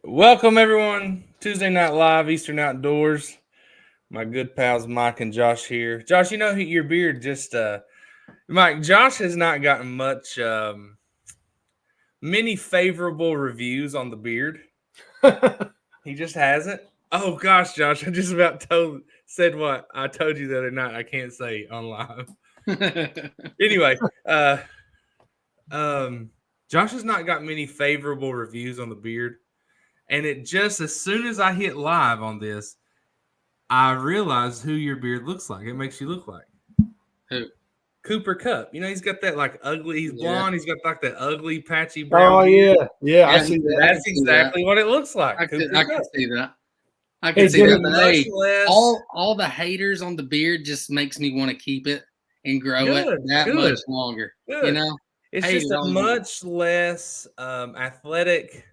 Welcome, everyone. Tuesday Night Live, Eastern Outdoors. My good pals Mike and Josh here. Josh, you know your beard just Mike, Josh has not gotten much many favorable reviews on the beard. He just hasn't. Oh gosh, Josh, I just about said what I told you the other night. I can't say on live. Anyway, Josh has not got many favorable reviews on the beard. And it just, as soon as I hit live on this, I realized who your beard looks like. It makes you look like. Who? Cooper Kupp. You know, he's got that like ugly, he's blonde. He's got like that ugly, patchy brown beard. Oh, yeah. I see that. That's exactly what it looks like. I can see that. I Hey, can see that. Jimmy, But hey, less- all the haters on the beard just makes me want to keep it and grow it that much longer. Good. You know? It's Hey, just a much less athletic,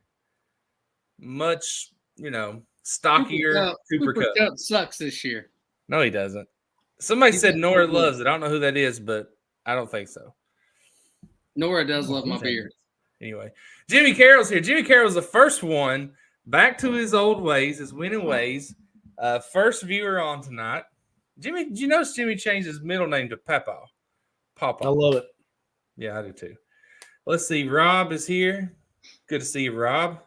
much, stockier Cooper Kupp. Sucks this year. No, he doesn't. Somebody said Nora loves it. I don't know who that is, but I don't think so. Nora does love my beard. Anyway, Jimmy Carroll's here. Jimmy Carroll's the first one back to his old ways, his winning ways. First viewer on tonight. Jimmy, did you notice Jimmy changed his middle name to Papa? I love it. Yeah, I do too. Let's see. Rob is here. Good to see you, Rob.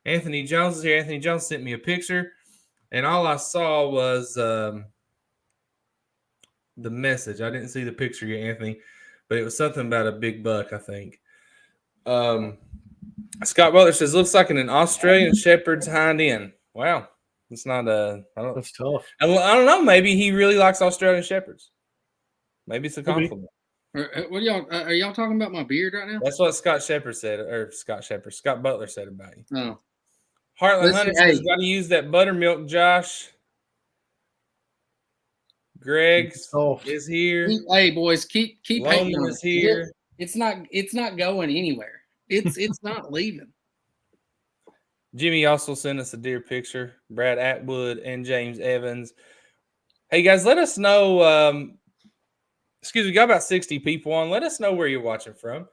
Anthony Jones is here. Anthony Jones sent me a picture, and all I saw was the message. I didn't see the picture yet, Anthony, but it was something about a big buck, I think. Scott Butler says, looks like an Australian Shepherd's hind end. Wow. It's not that's tough. I don't know. Maybe he really likes Australian Shepherds. Maybe it's a compliment. What are y'all talking about my beard right now? That's what Scott Butler said about you. Oh. Heartland Hunter says, got to use that buttermilk, Josh. Greg is here. Hey, boys, keep hating on is here. It's not going anywhere. It's not leaving. Jimmy also sent us a deer picture. Brad Atwood and James Evans. Hey guys, let us know. We got about 60 people on. Let us know where you're watching from,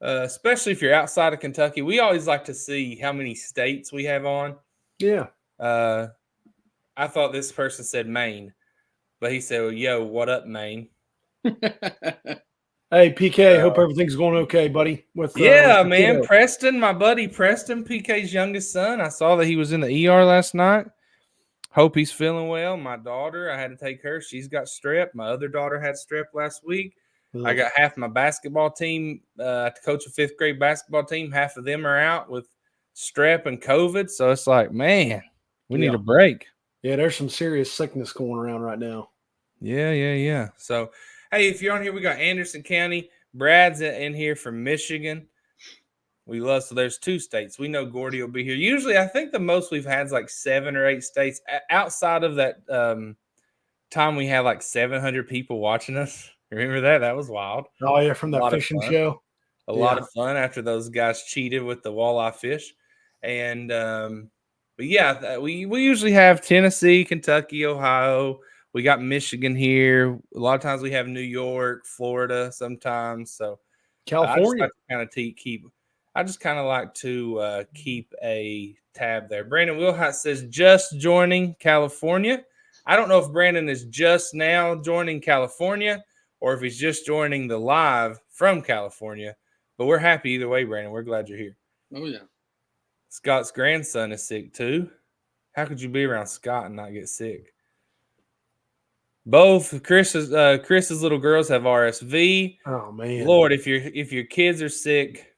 especially if you're outside of Kentucky. We always like to see how many states we have on. Yeah. I thought this person said Maine. But he said, well, yo, what up, Maine? Hey, PK, hope everything's going okay, buddy. Man. Kiddo. Preston, my buddy Preston, PK's youngest son. I saw that he was in the ER last night. Hope he's feeling well. My daughter, I had to take her. She's got strep. My other daughter had strep last week. I got half my basketball team to coach a 5th grade basketball team. Half of them are out with strep and COVID. So it's like, man, we need a break. Yeah, there's some serious sickness going around right now. Yeah. So, hey, if you're on here, we got Anderson County. Brad's in here from Michigan. So there's 2 states. We know Gordy will be here. Usually, I think the most we've had is like 7 or 8 states. Outside of that time, we had like 700 people watching us. Remember that? That was wild. Oh, yeah, from that fishing show. A lot of fun after those guys cheated with the walleye fish. And, but yeah, we usually have Tennessee, Kentucky, Ohio. We got Michigan here. A lot of times we have New York, Florida sometimes. So California. I just kind of like to keep a tab there. Brandon Wilhite says just joining California. I don't know if Brandon is just now joining California or if he's just joining the live from California. But we're happy either way, Brandon. We're glad you're here. Oh, yeah. Scott's grandson is sick too. How could you be around Scott and not get sick? Both Chris's little girls have RSV. Oh man, Lord, if your kids are sick,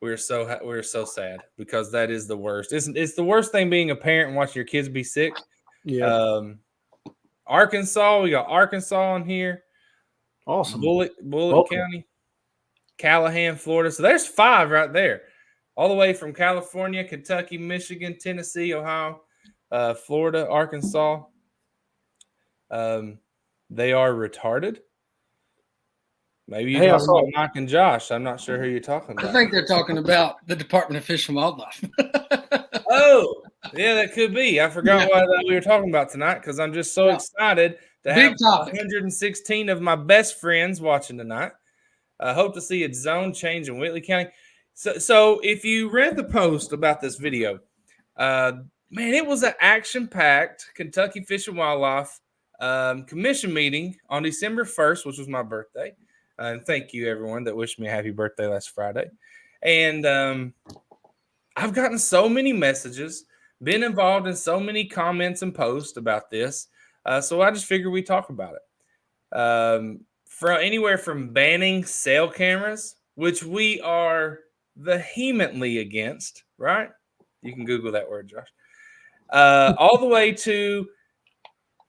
we're so sad because that is the worst. It's the worst thing being a parent and watching your kids be sick. Yeah. Arkansas, we got Arkansas in here. Awesome. Bullitt County, Callahan, Florida. So there's 5 right there, all the way from California, Kentucky, Michigan, Tennessee, Ohio, Florida, Arkansas. They are retarded. Maybe you're talking about Mike and Josh. I'm not sure who you're talking about. I think they're talking about the Department of Fish and Wildlife. Oh, yeah, that could be. I forgot what we were talking about tonight because I'm just so excited to have 116 of my best friends watching tonight. I hope to see a zone change in Whitley County. So if you read the post about this video, Man, it was an action-packed Kentucky Fish and Wildlife Commission meeting on December 1st, which was my birthday. And thank you, everyone that wished me a happy birthday last Friday. And I've gotten so many messages, been involved in so many comments and posts about this. So I just figured we'd talk about it. From anywhere from banning cell cameras, which we are vehemently against, right? You can Google that word, Josh. All the way to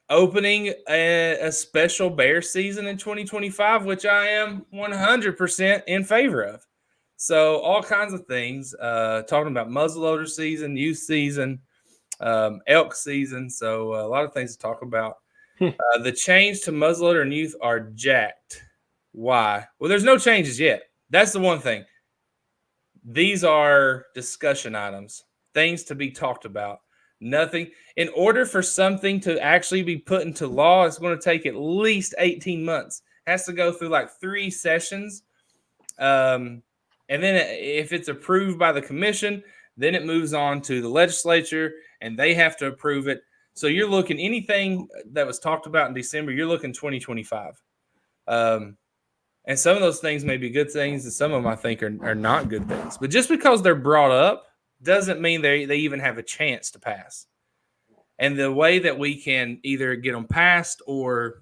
opening a special bear season in 2025, which I am 100% in favor of. So all kinds of things, talking about muzzleloader season, youth season, elk season. So a lot of things to talk about. The change to muzzleloader and youth are jacked. Why? Well, there's no changes yet. That's the one thing. These are discussion items, things to be talked about. Nothing. In order for something to actually be put into law, it's going to take at least 18 months. It has to go through like 3 sessions. And then if it's approved by the commission, then it moves on to the legislature and they have to approve it. So you're looking anything that was talked about in December, you're looking 2025. And some of those things may be good things, and some of them I think are not good things. But just because they're brought up doesn't mean they even have a chance to pass. And the way that we can either get them passed or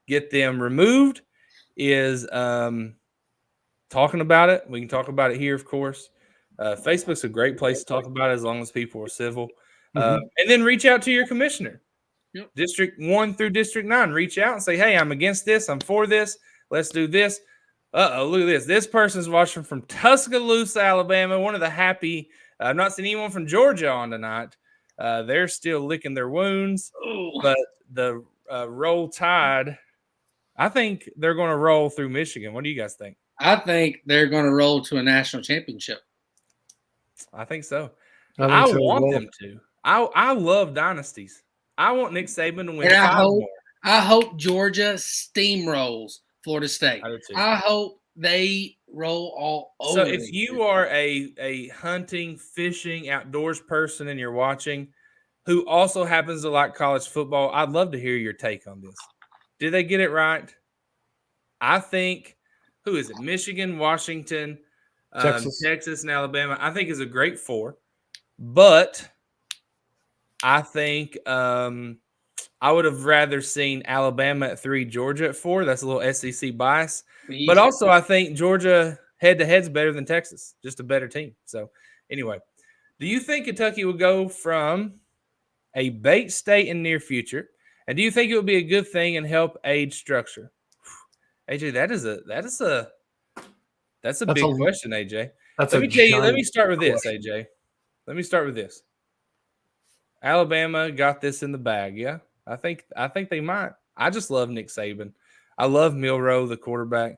get them removed is talking about it. We can talk about it here, of course. Facebook's a great place to talk about it as long as people are civil. And then reach out to your commissioner. Yep. District 1 through District 9. Reach out and say, hey, I'm against this. I'm for this. Let's do this. Uh-oh, look at this. This person's watching from Tuscaloosa, Alabama. One of the happy. I've not seen anyone from Georgia on tonight. They're still licking their wounds. Ooh. But the Roll Tide, I think they're going to roll through Michigan. What do you guys think? I think they're going to roll to a national championship. I think so. I so want them to. I love dynasties. I want Nick Saban to win And 5 more. I hope Georgia steamrolls Florida State. I do too. I hope they roll all over. So if you are a hunting, fishing, outdoors person and you're watching who also happens to like college football, I'd love to hear your take on this. Did they get it right? I think, who is it? Michigan, Washington, Texas, and Alabama, I think is a great 4. But I think I would have rather seen Alabama at 3, Georgia at 4. That's a little SEC bias. But also I think Georgia head-to-head's better than Texas, just a better team. So anyway, do you think Kentucky will go from a bait state in the near future? And do you think it would be a good thing and help age structure? AJ, that's a big question, AJ. Let me start with this, AJ. Let me start with this. Alabama got this in the bag, yeah? I think they might. I just love Nick Saban. I love Milroe, the quarterback.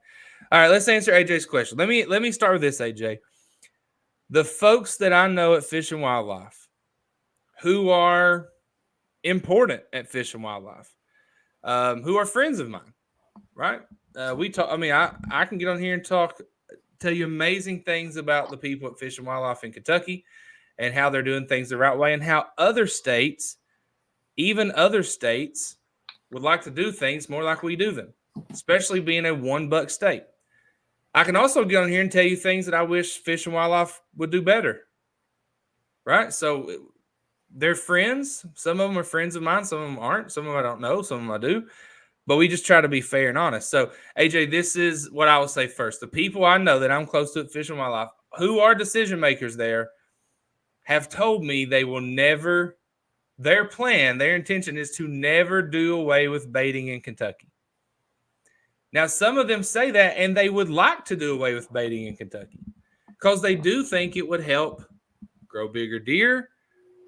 All right, let's answer AJ's question. Let me start with this, AJ. The folks that I know at Fish and Wildlife who are important at Fish and Wildlife, who are friends of mine, right? We talk. I mean, I can get on here and tell you amazing things about the people at Fish and Wildlife in Kentucky and how they're doing things the right way and how other states, even other states, would like to do things more like we do them, especially being a $1 state. I can also get on here and tell you things that I wish Fish and Wildlife would do better, right? So they're friends. Some of them are friends of mine. Some of them aren't. Some of them I don't know. Some of them I do. But we just try to be fair and honest. So, AJ, this is what I will say first. The people I know that I'm close to at Fish and Wildlife, who are decision makers there, have told me they will never – their plan, their intention is to never do away with baiting in Kentucky. Now, some of them say that, and they would like to do away with baiting in Kentucky because they do think it would help grow bigger deer.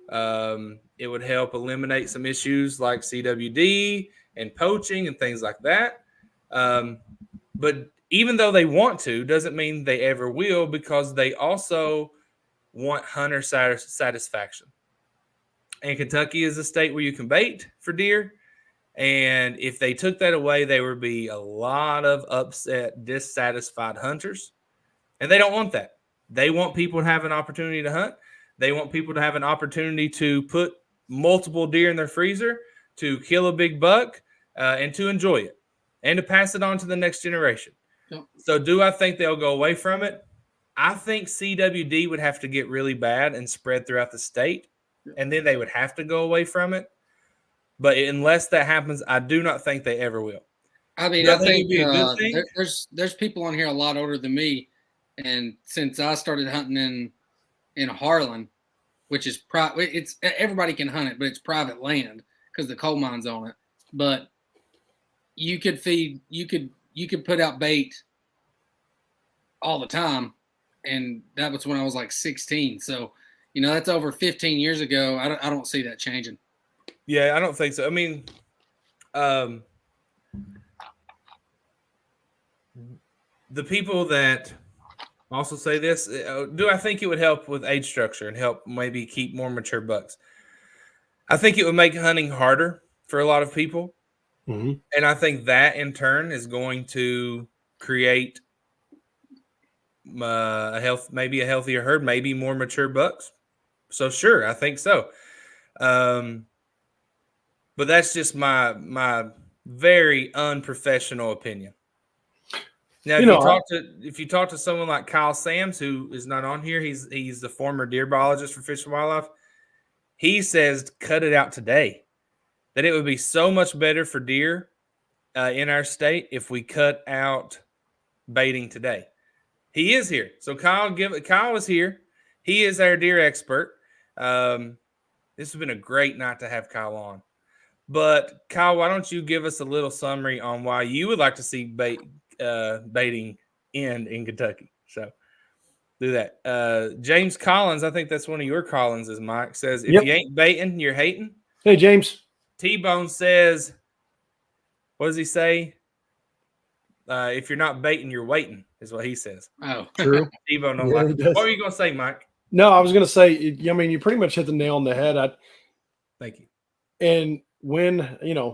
It would help eliminate some issues like CWD and poaching and things like that. But even though they want to, doesn't mean they ever will, because they also want hunter satisfaction. And Kentucky is a state where you can bait for deer. And if they took that away, there would be a lot of upset, dissatisfied hunters. And they don't want that. They want people to have an opportunity to hunt. They want people to have an opportunity to put multiple deer in their freezer, to kill a big buck, and to enjoy it, and to pass it on to the next generation. Yep. So do I think they'll go away from it? I think CWD would have to get really bad and spread throughout the state, and then they would have to go away from it. But unless that happens, I do not think they ever will. I mean, I think there's people on here a lot older than me, and since I started hunting in Harlan, which is it's everybody can hunt it, but it's private land because the coal mine's on it. But you could put out bait all the time, and that was when I was like 16. So, that's over 15 years ago. I don't see that changing. Yeah, I don't think so. I mean, the people that also say this, do I think it would help with age structure and help maybe keep more mature bucks? I think it would make hunting harder for a lot of people. Mm-hmm. And I think that in turn is going to create maybe a healthier herd, maybe more mature bucks. So sure, I think so. But that's just my very unprofessional opinion. Now, if you talk to someone like Kyle Sams, who is not on here, he's the former deer biologist for Fish and Wildlife. He says cut it out today. That it would be so much better for deer in our state if we cut out baiting today. He is here, so Kyle is here. He is our deer expert. This has been a great night to have Kyle on. But Kyle, why don't you give us a little summary on why you would like to see baiting end in Kentucky? So do that. James Collins, I think that's one of your Collinses, Mike, says, if you ain't baiting, you're hating. Hey, James. T-Bone says, what does he say? If you're not baiting, you're waiting, is what he says. Oh, true. T-Bone don't like it. What were you going to say, Mike? No, I was going to say, I mean, you pretty much hit the nail on the head. Thank you. And when,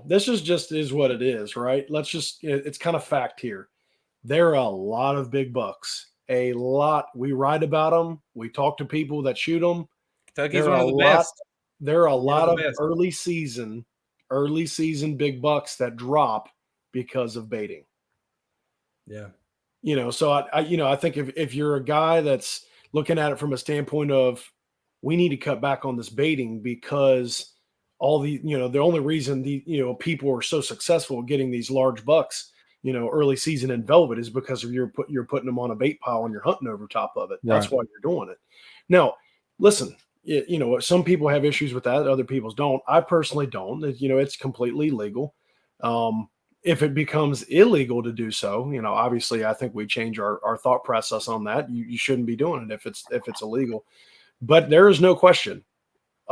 this is what it is, right? It's kind of fact here. There are a lot of big bucks. A lot. We write about them. We talk to people that shoot them. Kentucky's one of the best. There are a lot of early season big bucks that drop because of baiting. Yeah. So I think if you're a guy that's looking at it from a standpoint of we need to cut back on this baiting because all the only reason people are so successful at getting these large bucks, early season in velvet is because you're putting them on a bait pile and you're hunting over top of it. That's why you're doing it. Now, listen, some people have issues with that. Other people don't. I personally don't. It's completely legal. If it becomes illegal to do so, obviously I think we change our thought process on that. You shouldn't be doing it if it's illegal, but there is no question.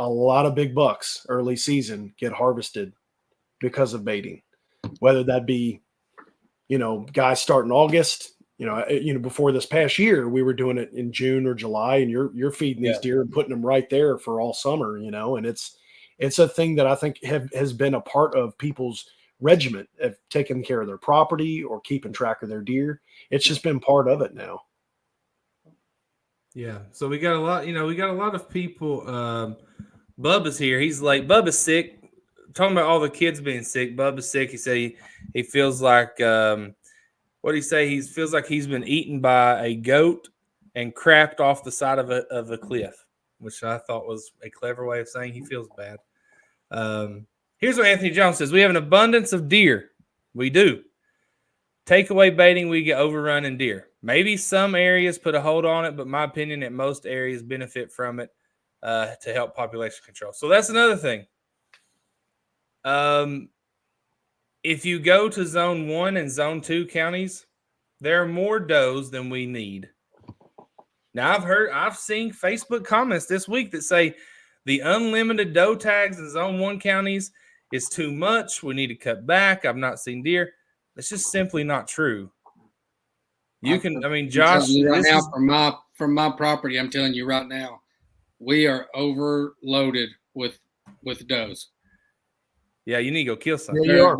A lot of big bucks early season get harvested because of baiting, whether that be, guys start in August, before this past year, we were doing it in June or July, and you're feeding these deer and putting them right there for all summer, and it's a thing that I think has been a part of people's regiment of taking care of their property or keeping track of their deer. It's just been part of it now. Yeah. So we got a lot of people. Bubba's here. He's like, Bubba's sick. Talking about all the kids being sick. Bubba's sick. He said he feels like, what did he say? He feels like he's been eaten by a goat and crapped off the side of a cliff, which I thought was a clever way of saying he feels bad. Here's what Anthony Jones says. We have an abundance of deer. We do. Takeaway baiting, we get overrun in deer. Maybe some areas put a hold on it, but my opinion that most areas benefit from it to help population control. So that's another thing. If you go to Zone 1 and Zone 2 counties, there are more does than we need. Now, I've seen Facebook comments this week that say the unlimited doe tags in Zone 1 counties is too much. We need to cut back. I've not seen deer. It's just simply not true. Josh, right now from my property, I'm telling you right now, we are overloaded with does. Yeah, you need to go kill some. Yeah,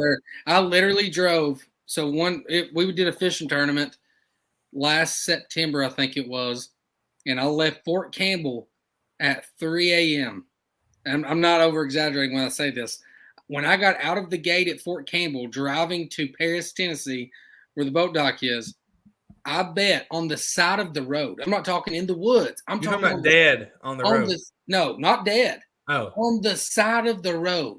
I literally drove. So we did a fishing tournament last September, I think it was, and I left Fort Campbell at 3 a.m. And I'm not over exaggerating when I say this. When I got out of the gate at Fort Campbell, driving to Paris, Tennessee, where the boat dock is, I bet on the side of the road. I'm not talking in the woods. I'm You're talking about dead on the road. No, not dead. Oh, On the side of the road.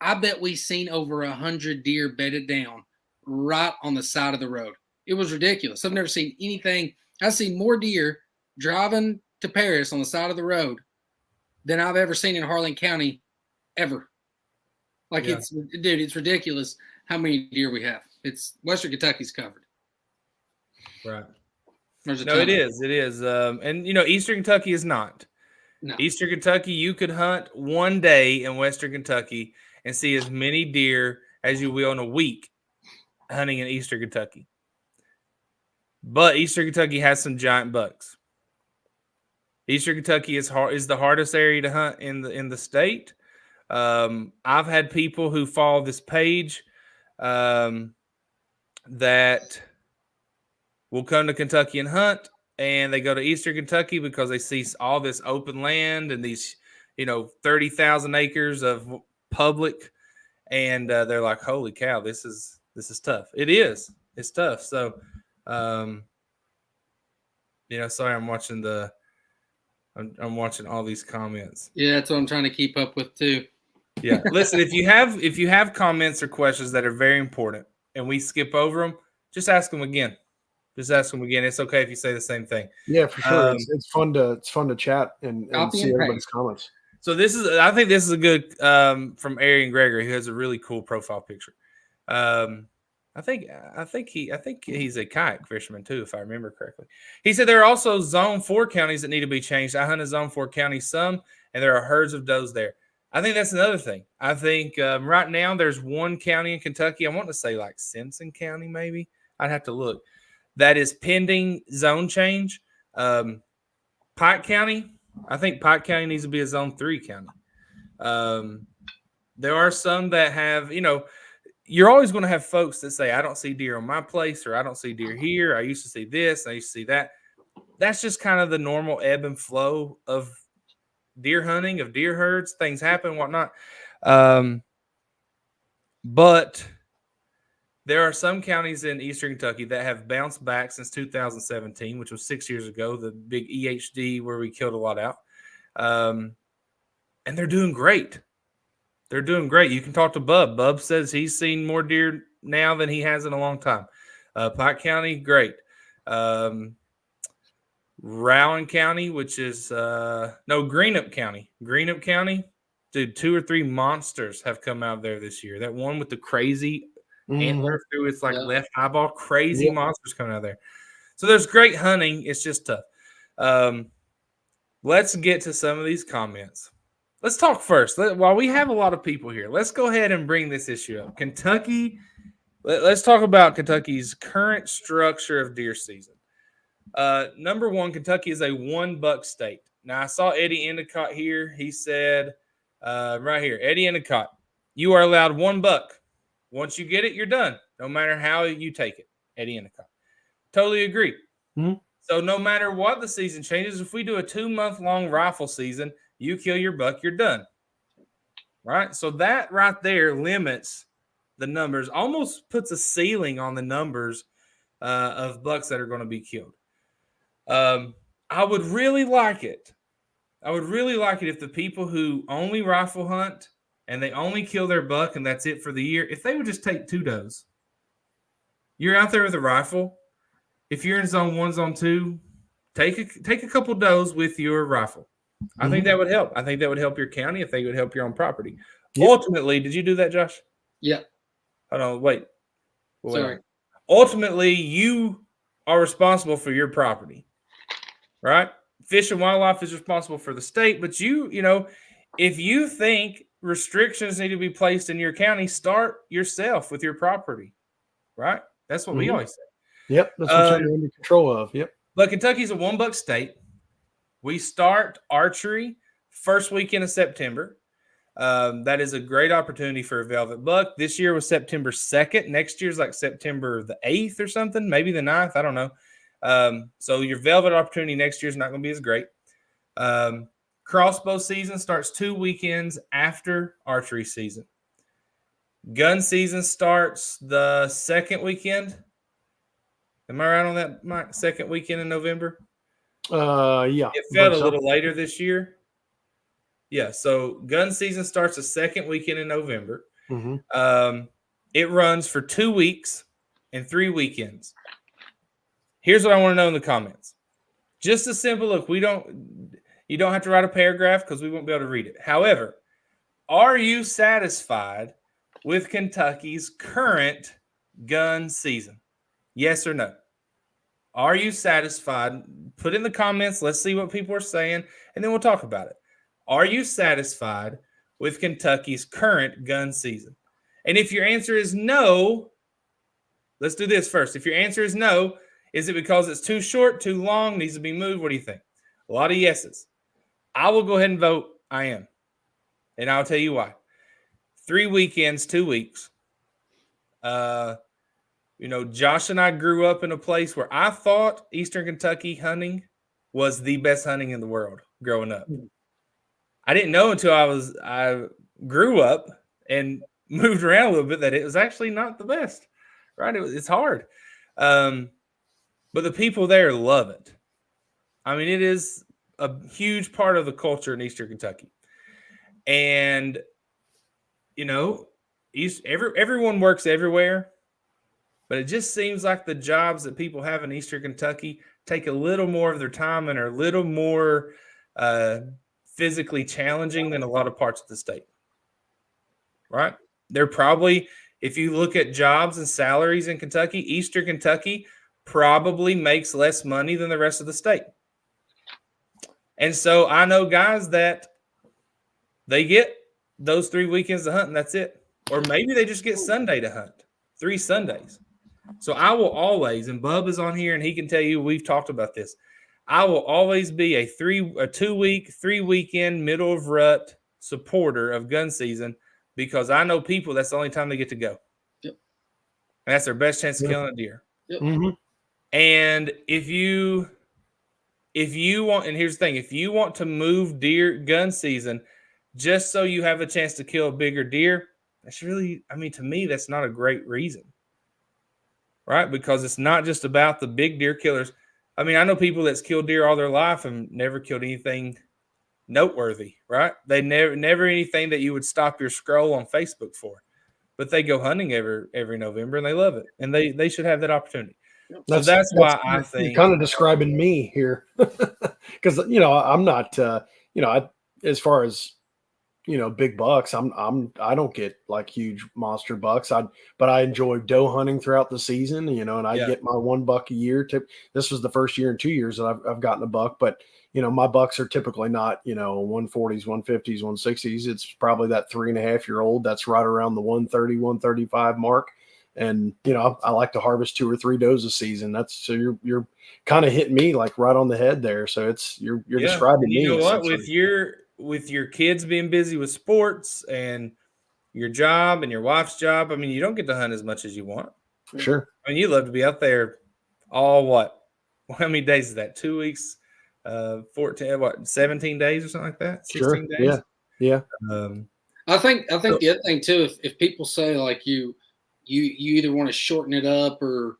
I bet we seen over 100 deer bedded down right on the side of the road. It was ridiculous. I've never seen anything. I've seen more deer driving to Paris on the side of the road than I've ever seen in Harlan County ever. Like it's ridiculous how many deer we have. It's Western Kentucky's covered. Right. No, it is. It is. And Eastern Kentucky is not. No. Eastern Kentucky, you could hunt one day in Western Kentucky and see as many deer as you will in a week hunting in Eastern Kentucky. But Eastern Kentucky has some giant bucks. Eastern Kentucky is the hardest area to hunt in the state. I've had people who follow this page that will come to Kentucky and hunt, and they go to Eastern Kentucky because they see all this open land and these, 30,000 acres of public, and they're like, "Holy cow, this is tough." It is. It's tough. So, sorry, I'm watching I'm watching all these comments. Yeah, that's what I'm trying to keep up with too. Yeah. Listen, if you have comments or questions that are very important and we skip over them, just ask them again. Just ask them again. It's okay if you say the same thing. Yeah, for sure. It's fun to chat and see everybody's comments. So I think this is a good from Arian Gregory, who has a really cool profile picture. I think he's a kayak fisherman too, if I remember correctly. He said there are also Zone 4 counties that need to be changed. I hunted Zone 4 county some, and there are herds of does there. I think that's another thing. I think right now there's one county in Kentucky. I want to say like Simpson County, maybe. I'd have to look. That is pending zone change. Pike County, I think Pike County needs to be a Zone 3 county. There are some that have, you're always going to have folks that say, I don't see deer on my place, or I don't see deer here. I used to see this, I used to see that. That's just kind of the normal ebb and flow of deer hunting, of deer herds. Things happen, whatnot. But there are some counties in Eastern Kentucky that have bounced back since 2017, which was 6 years ago, the big EHD where we killed a lot out. And they're doing great. They're doing great. You can talk to Bub. Bub says he's seen more deer now than he has in a long time. Pike County, great. Rowan County, which is Greenup County. Greenup County, dude, 2 or 3 monsters have come out there this year. That one with the crazy antler through its left eyeball, crazy monsters coming out there. So there's great hunting. It's just tough. Let's get to some of these comments. Let's talk first. While we have a lot of people here, let's go ahead and bring this issue up. Kentucky, let's talk about Kentucky's current structure of deer season. Number one, Kentucky is a 1-buck state. Now, I saw Eddie Endicott here. He said, right here, Eddie Endicott, you are allowed 1 buck. Once you get it, you're done, no matter how you take it. Eddie Endicott. Totally agree. Mm-hmm. So no matter what the season changes, if we do a 2-month-long rifle season, you kill your buck, you're done. Right? So that right there limits the numbers, almost puts a ceiling on the numbers of bucks that are going to be killed. I would really like it. If the people who only rifle hunt and they only kill their buck and that's it for the year, if they would just take 2 does. You're out there with a rifle. If you're in Zone 1, Zone 2, take a couple does with your rifle. I think that would help. I think that would help your county. I think it would help your own property. Yep. Ultimately, did you do that, Josh? Yeah. Hold on, wait. Sorry. Ultimately, you are responsible for your property, right? Fish and Wildlife is responsible for the state, but if you think restrictions need to be placed in your county, start yourself with your property, right? That's what we always say. Yep, that's what you're in control of. Yep. But Kentucky's a 1-buck state. We start archery first weekend of September. That is a great opportunity for a velvet buck. This year was September 2nd. Next year's like September the 8th or something, maybe the 9th. I don't know. So your velvet opportunity next year is not going to be as great. Crossbow season starts 2 weekends after archery season. Gun season starts the second weekend. Am I right on that, Mike? Second weekend in November? Yeah. It felt a little later this year. Yeah, so gun season starts the second weekend in November. Mm-hmm. It runs for 2 weeks and 3 weekends. Here's what I want to know in the comments. Just a simple look. You don't have to write a paragraph because we won't be able to read it. However, are you satisfied with Kentucky's current gun season? Yes or no? Are you satisfied? Put in the comments. Let's see what people are saying, and then we'll talk about it. Are you satisfied with Kentucky's current gun season? And if your answer is no, let's do this first. If your answer is no, is it because it's too short, too long, needs to be moved? What do you think? A lot of yeses. I will go ahead and vote I am. And I'll tell you why. 3 weekends, 2 weeks. Josh and I grew up in a place where I thought Eastern Kentucky hunting was the best hunting in the world growing up. I didn't know until I grew up and moved around a little bit that it was actually not the best, right? It's hard. But the people there love it. I mean, it is a huge part of the culture in Eastern Kentucky. And, everyone works everywhere, but it just seems like the jobs that people have in Eastern Kentucky take a little more of their time and are a little more physically challenging than a lot of parts of the state, right? They're probably, if you look at jobs and salaries in Kentucky, Eastern Kentucky probably makes less money than the rest of the state. And so I know guys that they get those 3 weekends to hunt and that's it. Or maybe they just get Sunday to hunt, 3 Sundays. So I will always, and Bub is on here and he can tell you we've talked about this, I will always be a 2-week, 3 weekend, middle of rut supporter of gun season because I know people that's the only time they get to go. Yep. And that's their best chance of killing a deer. Yep. Mm-hmm. And if you want, and here's the thing, if you want to move deer gun season just so you have a chance to kill a bigger deer, that's really, to me, that's not a great reason. Right? Because it's not just about the big deer killers. I know people that's killed deer all their life and never killed anything noteworthy, right? They never anything that you would stop your scroll on Facebook for. But they go hunting every November and they love it. And they should have that opportunity. So that's why I think you're kind of describing me here. Because I'm not as far as big bucks, I don't get like huge monster bucks. But I enjoy doe hunting throughout the season, and I get my 1 buck a year. This was the first year in 2 years that I've gotten a buck, but my bucks are typically not 140s, 150s, 160s. It's probably that 3.5-year-old that's right around the 130, 135 mark. And I like to harvest 2 or 3 does a season. So you're kind of hitting me like right on the head there. So you're describing me. You know what? With your kids being busy with sports and your job and your wife's job, you don't get to hunt as much as you want. Sure. You love to be out there all what? How many days is that? 2 weeks, 17 days or something like that? 16 sure. days? Yeah. I think the other thing too, if people say like you either want to shorten it up or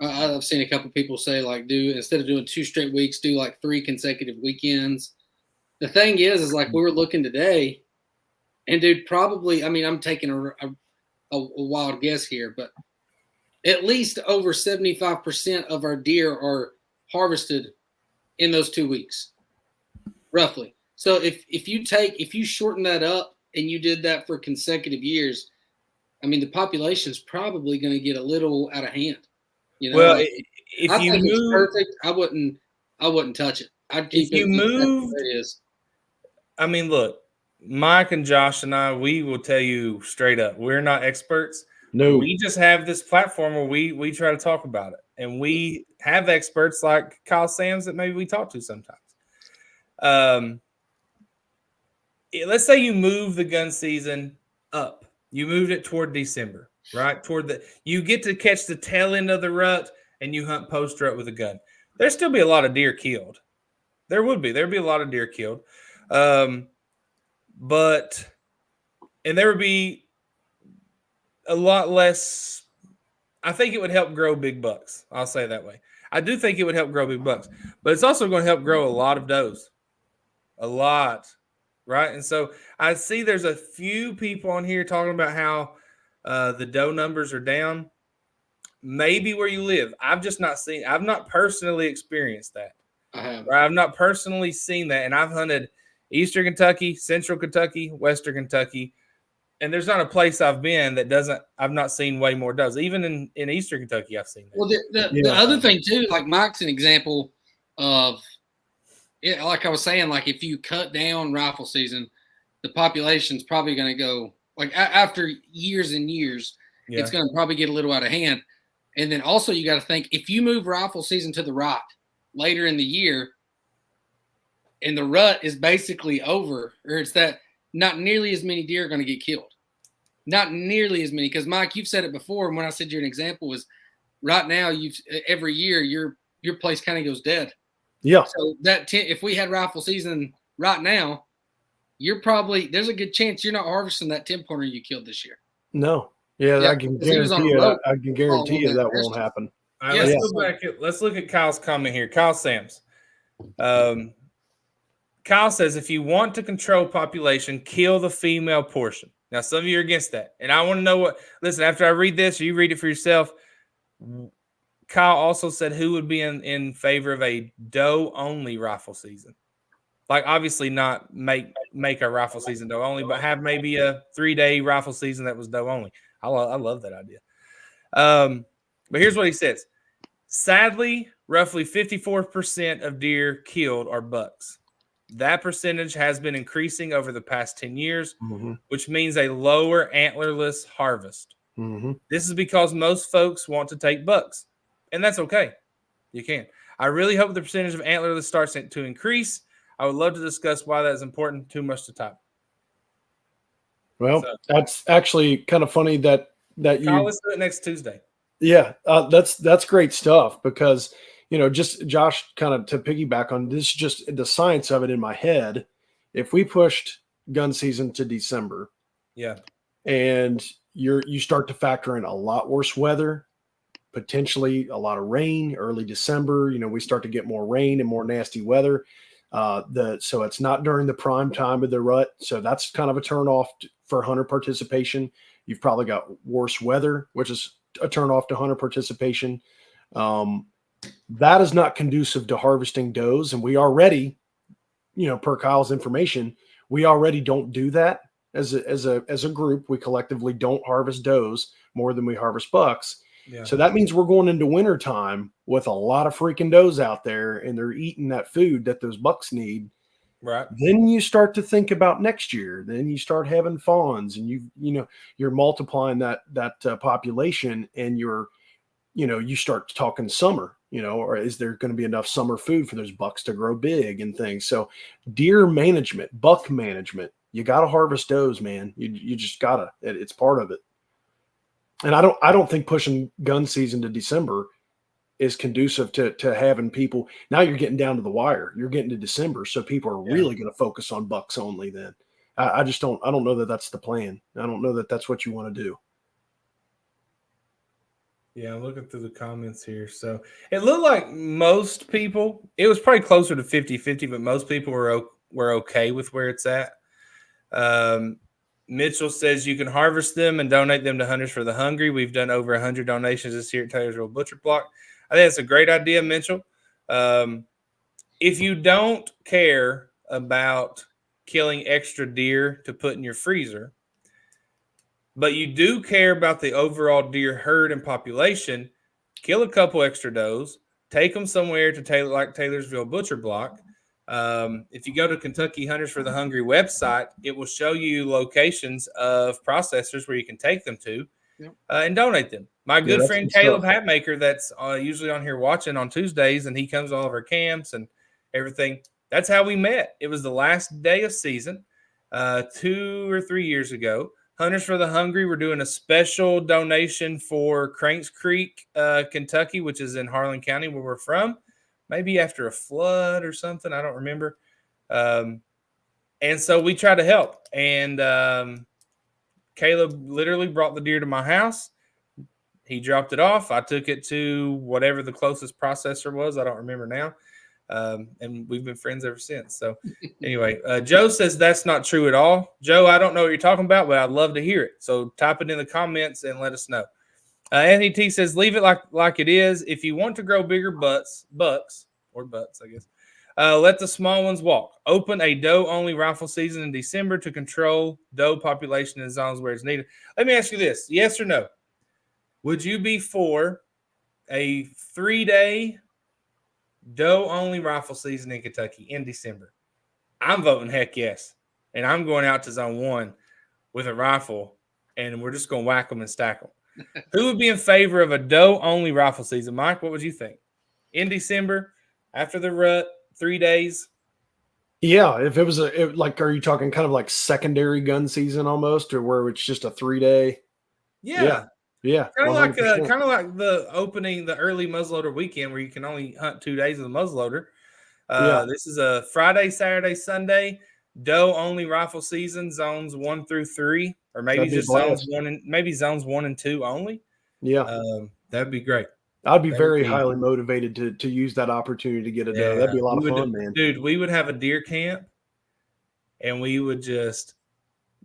I've seen a couple people say like instead of doing 2 straight weeks, do like 3 consecutive weekends. The thing is like we were looking today, and dude, probably I'm taking a wild guess here, but at least over 75% of our deer are harvested in those 2 weeks, roughly. So if you shorten that up and you did that for consecutive years, the population's probably going to get a little out of hand. Well, if I you think move, it's perfect. I wouldn't touch it. I'd keep it. It is. Look, Mike and Josh and I, we will tell you straight up, we're not experts. No, we just have this platform where we try to talk about it, and we have experts like Kyle Sams that maybe we talk to sometimes. Let's say you move the gun season up. You moved it toward December, right? You get to catch the tail end of the rut and you hunt post rut with a gun. There'd still be a lot of deer killed. There'd be a lot of deer killed. But there would be a lot less. I think it would help grow big bucks. I'll say it that way. I do think it would help grow big bucks, but it's also going to help grow a lot of does. A lot, right? And so I see there's a few people on here talking about how the doe numbers are down. Maybe where you live. I've not personally experienced that. I have. Right? I've not personally seen that. And I've hunted Eastern Kentucky, Central Kentucky, Western Kentucky. And there's not a place I've been that I've not seen way more does. Even in Eastern Kentucky, I've seen that. Well, the other thing too, like Mike's an example of, like I was saying, like if you cut down rifle season, the population's probably going to go, like after years and years, it's going to probably get a little out of hand. And then also you got to think, if you move rifle season to the right later in the year and the rut is basically over, or it's that not nearly as many deer are going to get killed. Not nearly as many. Because Mike, you've said it before. And when I said you're an example is right now, every year your place kind of goes dead. Yeah. So if we had rifle season right now, there's a good chance you're not harvesting that 10-pointer you killed this year. No. Yeah, I can guarantee you. I can guarantee you that won't happen. All right, let's go back. Let's look at Kyle's comment here. Kyle Sams. Kyle says, if you want to control population, kill the female portion. Now, some of you are against that. And I want to know listen, after I read this, you read it for yourself. Kyle also said who would be in favor of a doe-only rifle season. Like, obviously not make a rifle season doe-only, but have maybe a 3-day rifle season that was doe-only. I love that idea. But here's what he says. Sadly, roughly 54% of deer killed are bucks. That percentage has been increasing over the past 10 years, which means a lower antlerless harvest. This is because most folks want to take bucks, and that's okay. You can. I really hope the percentage of antlerless starts to increase. I would love to discuss why that is important. Too much to type. Well, that's actually kind of funny that you. Let's do it next Tuesday. Yeah, that's great stuff because, just Josh, kind of to piggyback on this, just the science of it in my head. If we pushed gun season to December, and you start to factor in a lot worse weather, potentially a lot of rain, early December, we start to get more rain and more nasty weather. So it's not during the prime time of the rut. So that's kind of a turnoff for hunter participation. You've probably got worse weather, which is a turnoff to hunter participation. That is not conducive to harvesting does. And we already, per Kyle's information, we already don't do that as a group. We collectively don't harvest does more than we harvest bucks. Yeah. So that means we're going into winter time with a lot of freaking does out there and they're eating that food that those bucks need. Right. Then you start to think about next year. Then you start having fawns and you're multiplying that population and you start talking summer, or is there going to be enough summer food for those bucks to grow big and things? So deer management, buck management, you got to harvest does, man. You just gotta, it's part of it. And I don't think pushing gun season to December is conducive to having people. Now you're getting down to the wire. You're getting to December, so people are really going to focus on bucks only. Then I don't know that that's the plan. I don't know that that's what you want to do. Yeah, I'm looking through the comments here. So it looked like most people, it was probably closer to 50-50, but most people were okay with where it's at. Mitchell says you can harvest them and donate them to Hunters for the Hungry. We've done over 100 donations this year at Taylorsville Butcher Block. I think that's a great idea, Mitchell. If you don't care about killing extra deer to put in your freezer, but you do care about the overall deer herd and population, kill a couple extra does, take them somewhere to Taylorsville Butcher Block. If you go to Kentucky Hunters for the Hungry website, it will show you locations of processors where you can take them to and donate them. My good friend Caleb Hatmaker, that's usually on here watching on Tuesdays, and he comes to all of our camps and everything. That's how we met. It was the last day of season 2 or 3 years ago. Hunters for the Hungry were doing a special donation for Cranks Creek, Kentucky, which is in Harlan County where we're from. Maybe after a flood or something. I don't remember. And so we tried to help. And Caleb literally brought the deer to my house. He dropped it off. I took it to whatever the closest processor was. I don't remember now. And we've been friends ever since. So anyway, Joe says that's not true at all. Joe, I don't know what you're talking about, but I'd love to hear it. So type it in the comments and let us know. Anthony T says, leave it like it is. If you want to grow bigger bucks, I guess, let the small ones walk. Open a doe-only rifle season in December to control doe population in zones where it's needed. Let me ask you this, yes or no? Would you be for a 3-day doe-only rifle season in Kentucky in December? I'm voting heck yes. And I'm going out to zone 1 with a rifle, and we're just going to whack them and stack them. Who would be in favor of a doe-only rifle season? Mike, what would you think? In December, after the rut, 3 days? Yeah, if it was are you talking kind of like secondary gun season almost, or where it's just a 3-day? Yeah. Kind of like the opening, the early muzzleloader weekend where you can only hunt 2 days of the muzzleloader. This is a Friday, Saturday, Sunday doe-only rifle season, zones 1 through 3, or maybe just zones 1 and 2 only. Yeah, that'd be great. I'd be highly motivated to use that opportunity to get a doe. That'd be a lot of fun, man. Dude, we would have a deer camp, and we would just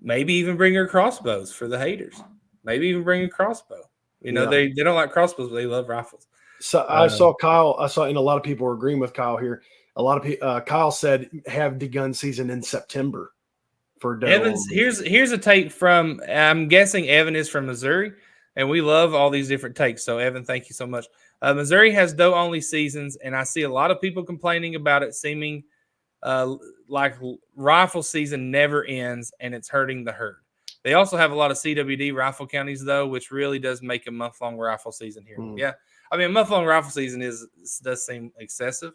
maybe even bring our crossbows for the haters. Maybe even bring a crossbow. They don't like crossbows, but they love rifles. So I saw Kyle. And a lot of people are agreeing with Kyle here. A lot of people. Kyle said have the gun season in September for doe. Evans, here's a take from. I'm guessing Evan is from Missouri, and we love all these different takes. So Evan, thank you so much. Missouri has doe only seasons, and I see a lot of people complaining about it seeming like rifle season never ends, and it's hurting the herd. They also have a lot of CWD rifle counties, though, which really does make a month-long rifle season here. Yeah, I mean, a month-long rifle season does seem excessive,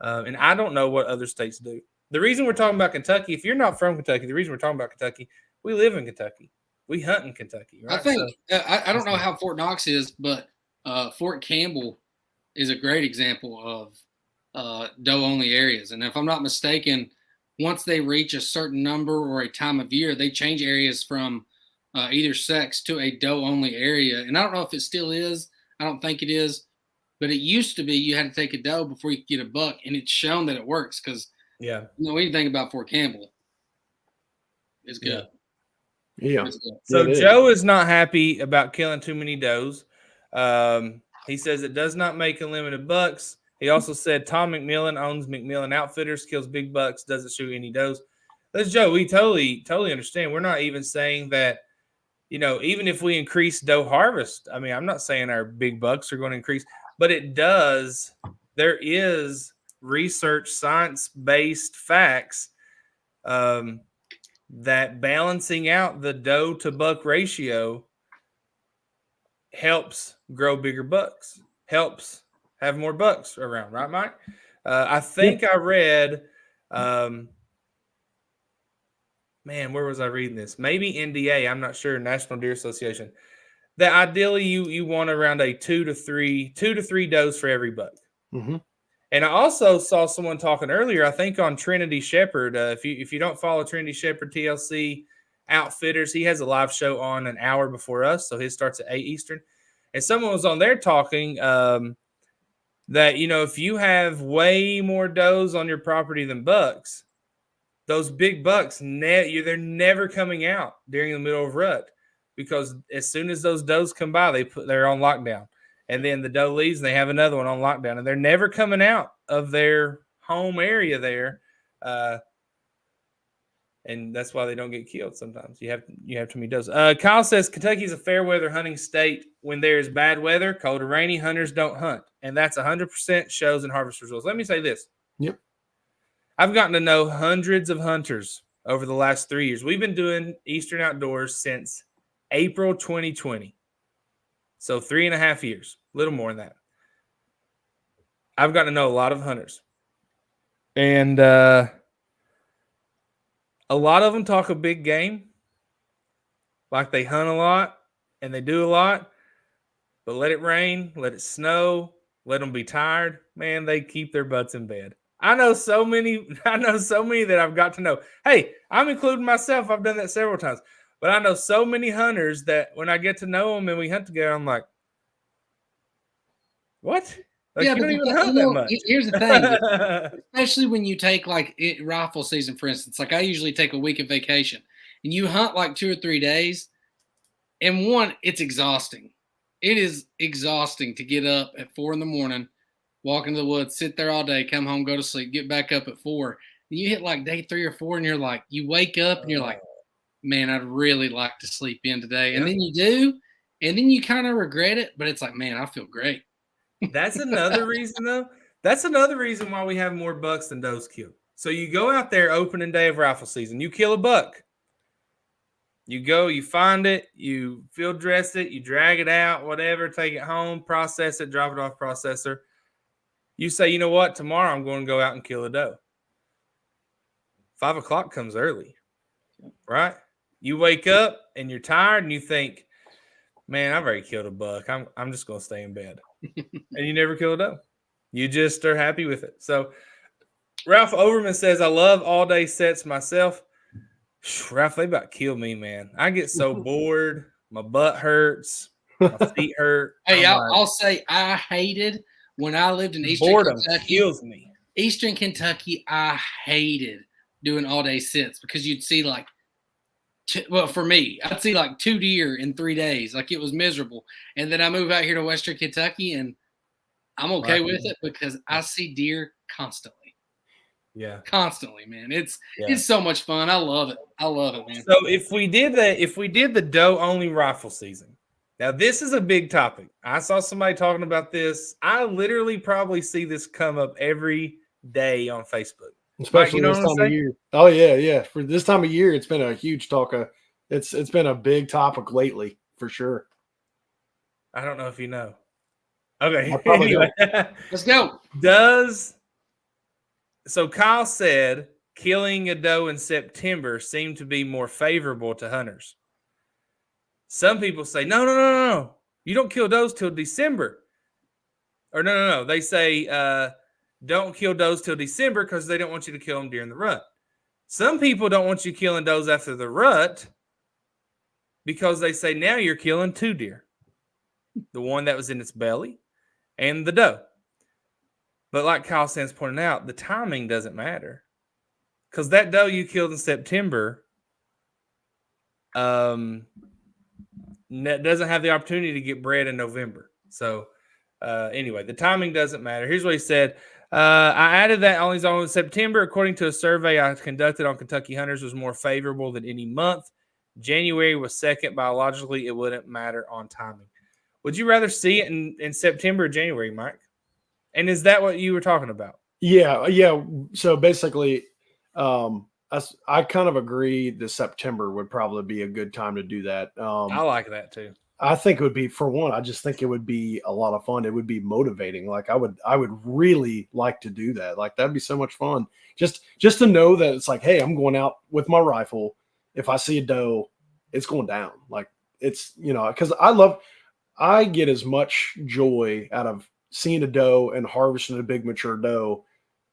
and I don't know what other states do. The reason we're talking about Kentucky, if you're not from Kentucky, the reason we're talking about Kentucky, we live in Kentucky. We hunt in Kentucky, right? I think I don't know how Fort Knox is, but Fort Campbell is a great example of doe-only areas. And if I'm not mistaken, once they reach a certain number or a time of year, they change areas from either sex to a doe-only area. And I don't know if it still is. I don't think it is. But it used to be you had to take a doe before you could get a buck, and it's shown that it works because, anything about Fort Campbell is good. Yeah. So Joe is not happy about killing too many does. He says it does not make unlimited bucks. He also said Tom McMillan owns McMillan Outfitters, kills big bucks, doesn't shoot any does. That's Joe. We totally understand. We're not even saying that, even if we increase doe harvest, I mean, I'm not saying our big bucks are going to increase, but it does. There is research, science-based facts that balancing out the doe to buck ratio helps grow bigger bucks, helps have more bucks around, right, Mike? I think I read, where was I reading this? Maybe NDA, I'm not sure, National Deer Association, that ideally you want around a 2 to 3 does for every buck. Mm-hmm. And I also saw someone talking earlier, I think on Trinity Shepherd. If you don't follow Trinity Shepherd TLC Outfitters, he has a live show on an hour before us, so his starts at 8 Eastern. And someone was on there talking that, if you have way more does on your property than bucks, those big bucks, they're never coming out during the middle of rut, because as soon as those does come by, they're on lockdown. And then the doe leaves and they have another one on lockdown, and they're never coming out of their home area there. And that's why they don't get killed sometimes. You have too many does. Kyle says Kentucky is a fair weather hunting state. When there is bad weather, cold or rainy, hunters don't hunt. And that's 100% shows and harvest results. Let me say this. Yep. I've gotten to know hundreds of hunters over the last 3 years. We've been doing Eastern Outdoors since April 2020. So 3.5 years, a little more than that. I've gotten to know a lot of hunters. And a lot of them talk a big game, like they hunt a lot and they do a lot, but let it rain, let it snow, let them be tired, man, they keep their butts in bed. I know so many that I've got to know. Hey, I'm including myself. I've done that several times. But I know so many hunters that when I get to know them and we hunt together, I'm like, what? Like, yeah, you but don't even hunt that much. Here's the thing, especially when you take like rifle season, for instance. Like I usually take a week of vacation, and you hunt like 2 or 3 days. And one, it's exhausting. It is exhausting to get up at 4 a.m, walk into the woods, sit there all day, come home, go to sleep, get back up at 4. And you hit like day 3 or 4, and you're like, you wake up and you're like, man, I'd really like to sleep in today. And then you do, and then you kind of regret it, but it's like, man, I feel great. That's another reason, though. That's another reason why we have more bucks than does killed. So you go out there opening day of rifle season, you kill a buck. You go, you find it, you field dress it, you drag it out, whatever, take it home, process it, drop it off processor. You say, you know what, tomorrow I'm going to go out and kill a doe. 5 o'clock comes early, right? You wake up and you're tired and you think, man, I've already killed a buck. I'm just going to stay in bed. And you never kill a doe. You just are happy with it. So Ralph Overman says, I love all day sets myself. Ralph, they about killed me, man. I get so bored. My butt hurts. My feet hurt. Hey, I'll say I hated when I lived in Eastern Kentucky. Kills me. Eastern Kentucky, I hated doing all day sits because you'd see like, well, for me, I'd see like 2 deer in 3 days. Like it was miserable. And then I move out here to Western Kentucky and I'm okay with it because I see deer constantly. Yeah. Constantly, man. It's so much fun. I love it. I love it, man. So if we did the doe only rifle season, now this is a big topic. I saw somebody talking about this. I literally probably see this come up every day on Facebook. Especially Mike, this time of year. Oh yeah. For this time of year, it's been a huge talk. It's been a big topic lately, for sure. I don't know if you know. Okay. Anyway. Let's go. So Kyle said killing a doe in September seemed to be more favorable to hunters. Some people say, no. You don't kill does till December. Or no. They say don't kill does till December because they don't want you to kill them during the rut. Some people don't want you killing does after the rut because they say now you're killing 2 deer. The one that was in its belly and the doe. But like Kyle Sands pointed out, the timing doesn't matter. Because that doe you killed in September doesn't have the opportunity to get bred in November. So anyway, the timing doesn't matter. Here's what he said. I added that only in September, according to a survey I conducted on Kentucky hunters, was more favorable than any month. January was second. Biologically, it wouldn't matter on timing. Would you rather see it in September or January, Mike? And is that what you were talking about? Yeah. So basically, I kind of agree that September would probably be a good time to do that. I like that too. I think it would be, for one, I just think it would be a lot of fun. It would be motivating. Like I would really like to do that. Like that'd be so much fun. Just to know that it's like, hey, I'm going out with my rifle. If I see a doe, it's going down. Like it's, because I get as much joy out of seeing a doe and harvesting a big mature doe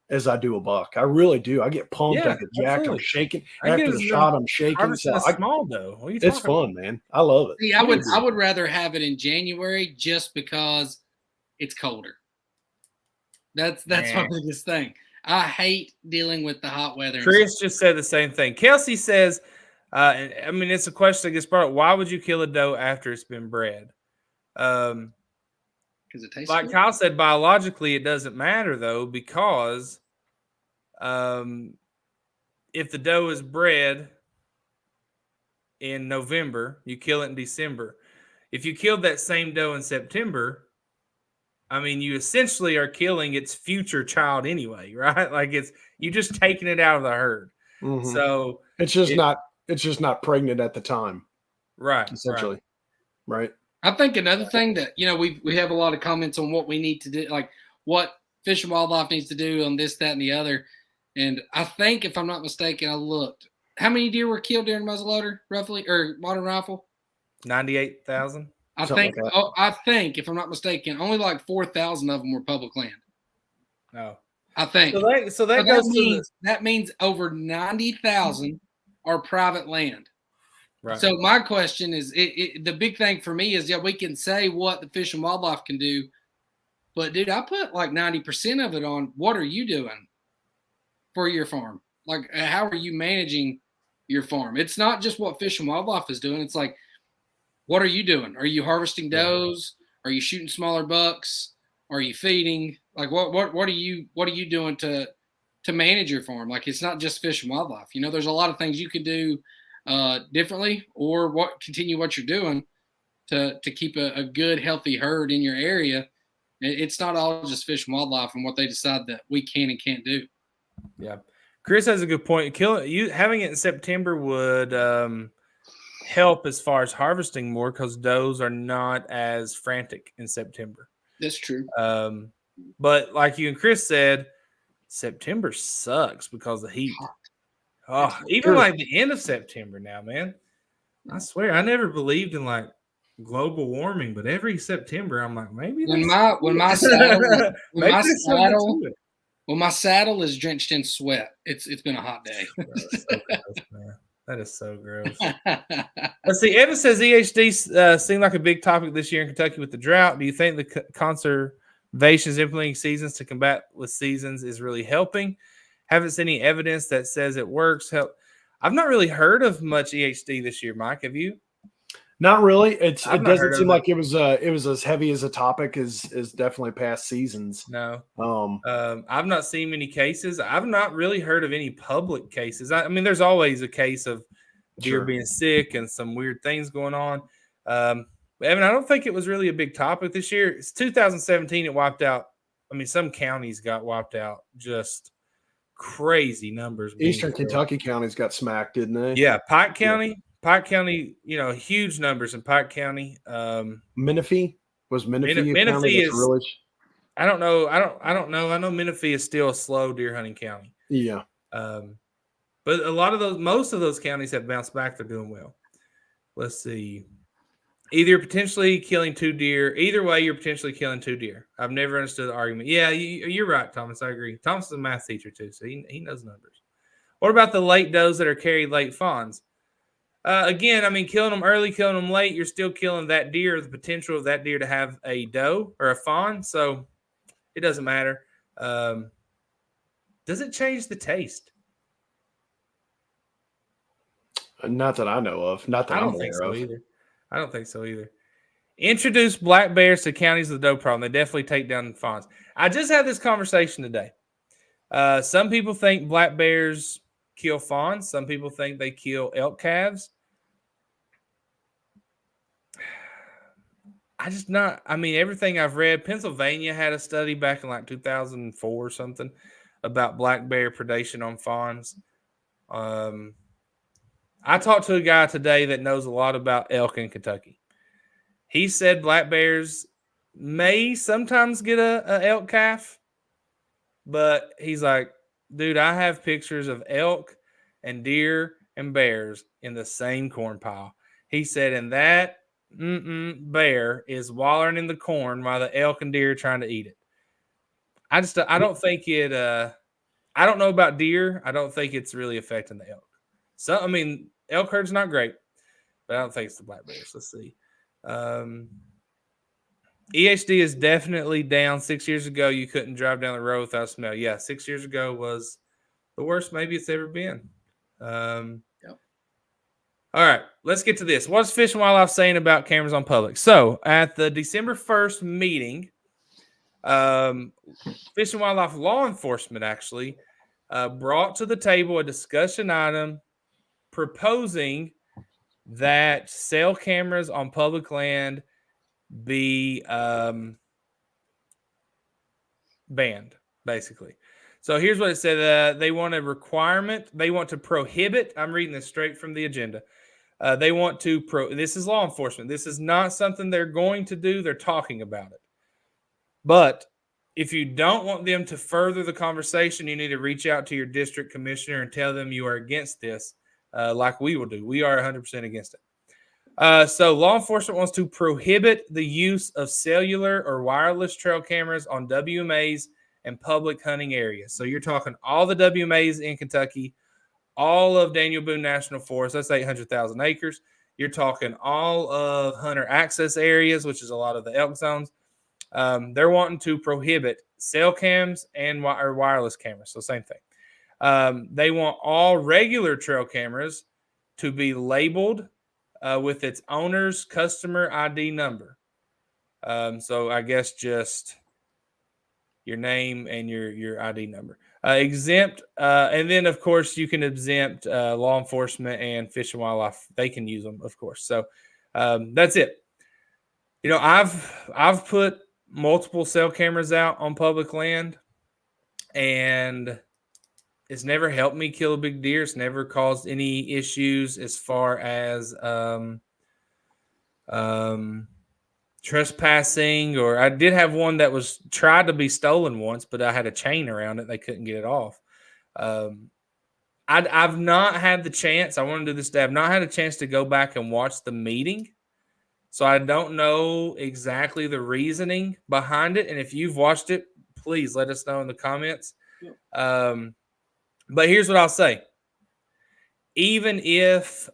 as I do a buck. I really do. I get pumped. I get jacked. I'm shaking. After the shot, I'm shaking. So small doe. It's fun, man. I love it. See, I would rather have it in January just because it's colder. That's my biggest thing. I hate dealing with the hot weather. Chris just said the same thing. Kelsey says, I mean, it's a question that gets brought up. Why would you kill a doe after it's been bred? Because it tastes like good. Kyle said, biologically it doesn't matter though, because if the doe is bred in November, you kill it in December. If you killed that same doe in September, I mean, you essentially are killing its future child anyway, right? Like you just taking it out of the herd. Mm-hmm. So it's just not pregnant at the time, right? Essentially, right. I think another thing that, we have a lot of comments on what we need to do, like what Fish and Wildlife needs to do on this, that, and the other. And I think, if I'm not mistaken, I looked. How many deer were killed during muzzleloader, roughly, or modern rifle? 98,000. I think, if I'm not mistaken, only like 4,000 of them were public land. Oh. I think. So that means over 90,000 are private land. Right. So my question is, the big thing for me is, we can say what the Fish and Wildlife can do, but dude, I put like 90% of it on what are you doing for your farm? Like, how are you managing your farm? It's not just what Fish and Wildlife is doing. It's like, what are you doing? Are you harvesting does? Are you shooting smaller bucks? Are you feeding? Like, what are you doing to manage your farm? Like, it's not just Fish and Wildlife. There's a lot of things you can do differently, or continue what you're doing to keep a good, healthy herd in your area. It's not all just Fish and Wildlife and what they decide that we can and can't do. Yeah, Chris has a good point. Having it in September would help as far as harvesting more, because does are not as frantic in September. That's true. But like you and Chris said, September sucks because of the heat. Oh, even like the end of September now, man. I swear, I never believed in like global warming, but every September I'm like, maybe when my saddle is drenched in sweat, it's been a hot day. So gross, man. That is so gross. Let's see. Evan says EHD seemed like a big topic this year in Kentucky with the drought. Do you think the conservation is implementing seasons to combat with seasons is really helping? Haven't seen any evidence that says it works. I've not really heard of much EHD this year, Mike. Have you? Not really. It doesn't seem like it was as heavy as a topic as definitely past seasons. No. I've not seen many cases. I've not really heard of any public cases. I mean, there's always a case of deer being sick and some weird things going on. Evan, I don't think it was really a big topic this year. It's 2017. It wiped out. I mean, some counties got wiped out. Just crazy numbers. Eastern Kentucky counties got smacked, didn't they? Yeah, Pike County. Yeah. Pike County, huge numbers in Pike County. Menifee was Menifee. Menifee is really. I don't know. I don't know. I know Menifee is still a slow deer hunting county. Yeah. But most of those counties have bounced back. They're doing well. Let's see. Either potentially killing 2 deer. Either way, you're potentially killing 2 deer. I've never understood the argument. Yeah, you're right, Thomas. I agree. Thomas is a math teacher too, so he knows numbers. What about the late does that are carried late fawns? Again, I mean, killing them early, killing them late, you're still killing that deer, the potential of that deer to have a doe or a fawn. So it doesn't matter. Does it change the taste? Not that I know of. Not that I don't think so either. I don't think so either. Introduce black bears to counties with the doe problem. They definitely take down fawns. I just had this conversation today. Some people think black bears kill fawns. Some people think they kill elk calves. Everything I've read, Pennsylvania had a study back in like 2004 or something about black bear predation on fawns. I talked to a guy today that knows a lot about elk in Kentucky. He said black bears may sometimes get a elk calf, but he's like, dude, I have pictures of elk and deer and bears in the same corn pile. He said, and that bear is wallering in the corn while the elk and deer are trying to eat it. I don't think it. I don't know about deer. I don't think it's really affecting the elk. So, I mean, elk herd's not great, but I don't think it's the black bears. Let's see. EHD is definitely down. 6 years ago, you couldn't drive down the road without smell. Yeah, 6 years ago was the worst maybe it's ever been. All right, let's get to this. What's Fish and Wildlife saying about cameras on public? So at the December 1st meeting, Fish and Wildlife law enforcement actually brought to the table a discussion item proposing that cell cameras on public land be banned, basically. So here's what it said. They want a requirement. They want to prohibit. I'm reading this straight from the agenda. They want to this is law enforcement. This is not something they're going to do. They're talking about it. But if you don't want them to further the conversation, you need to reach out to your district commissioner and tell them you are against this, like we will do. We are 100% against it. So law enforcement wants to prohibit the use of cellular or wireless trail cameras on WMAs and public hunting areas. So you're talking all the WMAs in Kentucky, all of Daniel Boone National Forest, that's 800,000 acres. You're talking all of hunter access areas, which is a lot of the elk zones. They're wanting to prohibit cell cams and or wireless cameras. So same thing. They want all regular trail cameras to be labeled with its owner's customer ID number. So I guess just your name and your ID number. Exempt, and then of course you can exempt law enforcement and Fish and Wildlife. They can use them, of course. So that's it. You know, I've put multiple cell cameras out on public land, and it's never helped me kill a big deer. It's never caused any issues as far as trespassing, or I did have one that was tried to be stolen once, but I had a chain around it. They couldn't get it off. I've not had the chance. I want to do this today. I've not had a chance to go back and watch the meeting. So I don't know exactly the reasoning behind it. And if you've watched it, please let us know in the comments. But here's what I'll say. Even if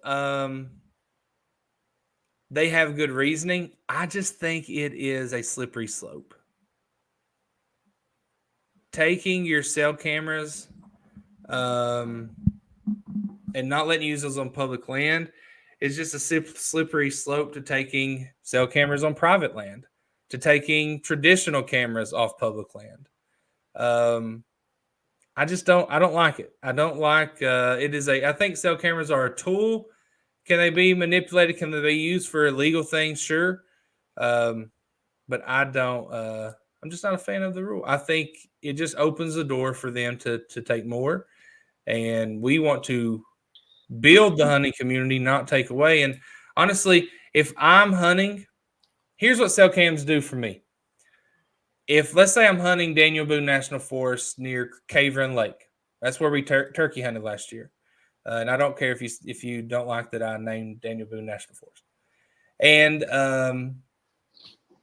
they have good reasoning, I just think it is a slippery slope. Taking your cell cameras and not letting you use those on public land is just a slippery slope to taking cell cameras on private land, to taking traditional cameras off public land. I don't like it. I don't like I think cell cameras are a tool. Can they be manipulated? Can they be used for illegal things? Sure. But I'm just not a fan of the rule. I think it just opens the door for them to take more. And we want to build the hunting community, not take away. And honestly, if I'm hunting, here's what cell cams do for me. If, let's say I'm hunting Daniel Boone National Forest near Cave Run Lake. That's where we turkey hunted last year. And I don't care if you don't like that I named Daniel Boone National Forest. And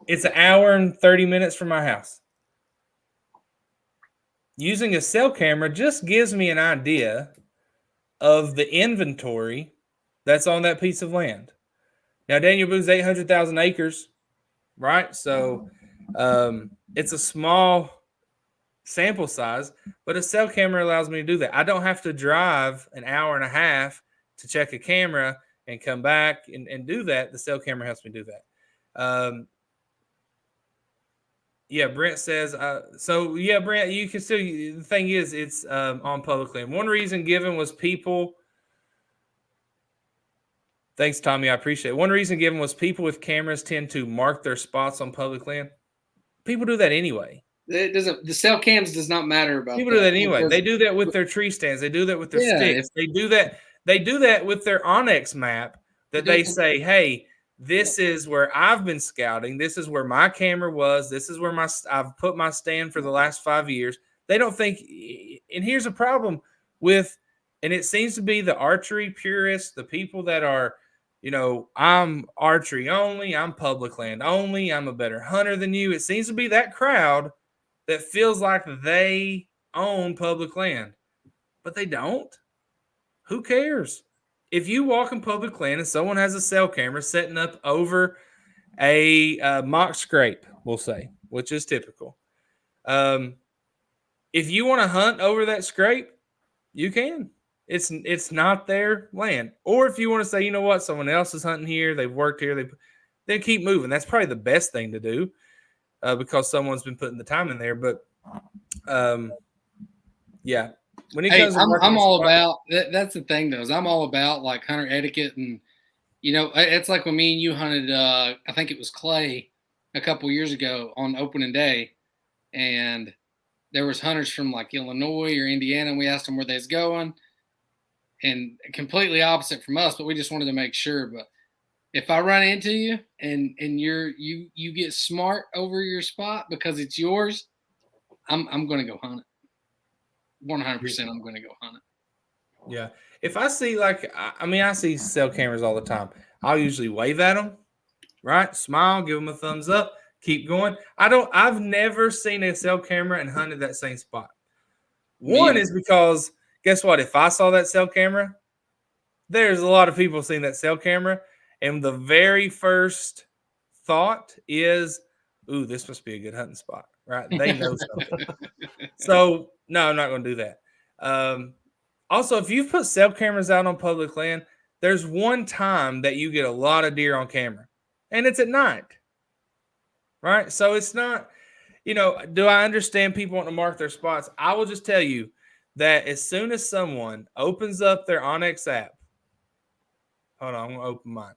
it's an hour and 30 minutes from my house. Using a cell camera just gives me an idea of the inventory that's on that piece of land. Now, Daniel Boone's 800,000 acres, right? So it's a small sample size, but a cell camera allows me to do that. I don't have to drive an hour and a half to check a camera and come back and do that. The cell camera helps me do that. Yeah, Brent says, Brent, you can still, the thing is, it's on public land. One reason given was people, thanks, Tommy, I appreciate it. One reason given was people with cameras tend to mark their spots on public land. People do that anyway. The cell cams does not matter about people that. Do that anyway. They do that with their tree stands. They do that with their sticks. They do that with their Onyx map that they say, hey, this is where I've been scouting. This is where my camera was. This is where I've put my stand for the last 5 years. They don't think, and here's a problem with, and it seems to be the archery purists, the people that are, I'm archery only, I'm public land only, I'm a better hunter than you. It seems to be that crowd that feels like they own public land, but they don't. Who cares? If you walk in public land and someone has a cell camera setting up over a mock scrape, we'll say, which is typical. If you want to hunt over that scrape, you can. It's not their land. Or if you want to say, you know what, someone else is hunting here, they've worked here, they keep moving. That's probably the best thing to do because someone's been putting the time in there. But yeah. When it comes I'm all about that's the thing though, is I'm all about like hunter etiquette, and it's like when me and you hunted I think it was clay a couple years ago on opening day, and there was hunters from like Illinois or Indiana, and we asked them where they was going, and completely opposite from us, but we just wanted to make sure. But if I run into you and you get smart over your spot because it's yours, I'm gonna go hunt it. 100% I'm going to go hunt it. Yeah. If I see I see cell cameras all the time. I'll usually wave at them, right? Smile, give them a thumbs up, keep going. I've never seen a cell camera and hunted that same spot. One is because guess what? If I saw that cell camera, there's a lot of people seeing that cell camera, and the very first thought is, ooh, this must be a good hunting spot, right? They know something. So no, I'm not going to do that. Also, if you've put cell cameras out on public land, there's one time that you get a lot of deer on camera, and it's at night, right? So it's not, do I understand people want to mark their spots? I will just tell you that as soon as someone opens up their Onyx app, hold on, I'm going to open mine.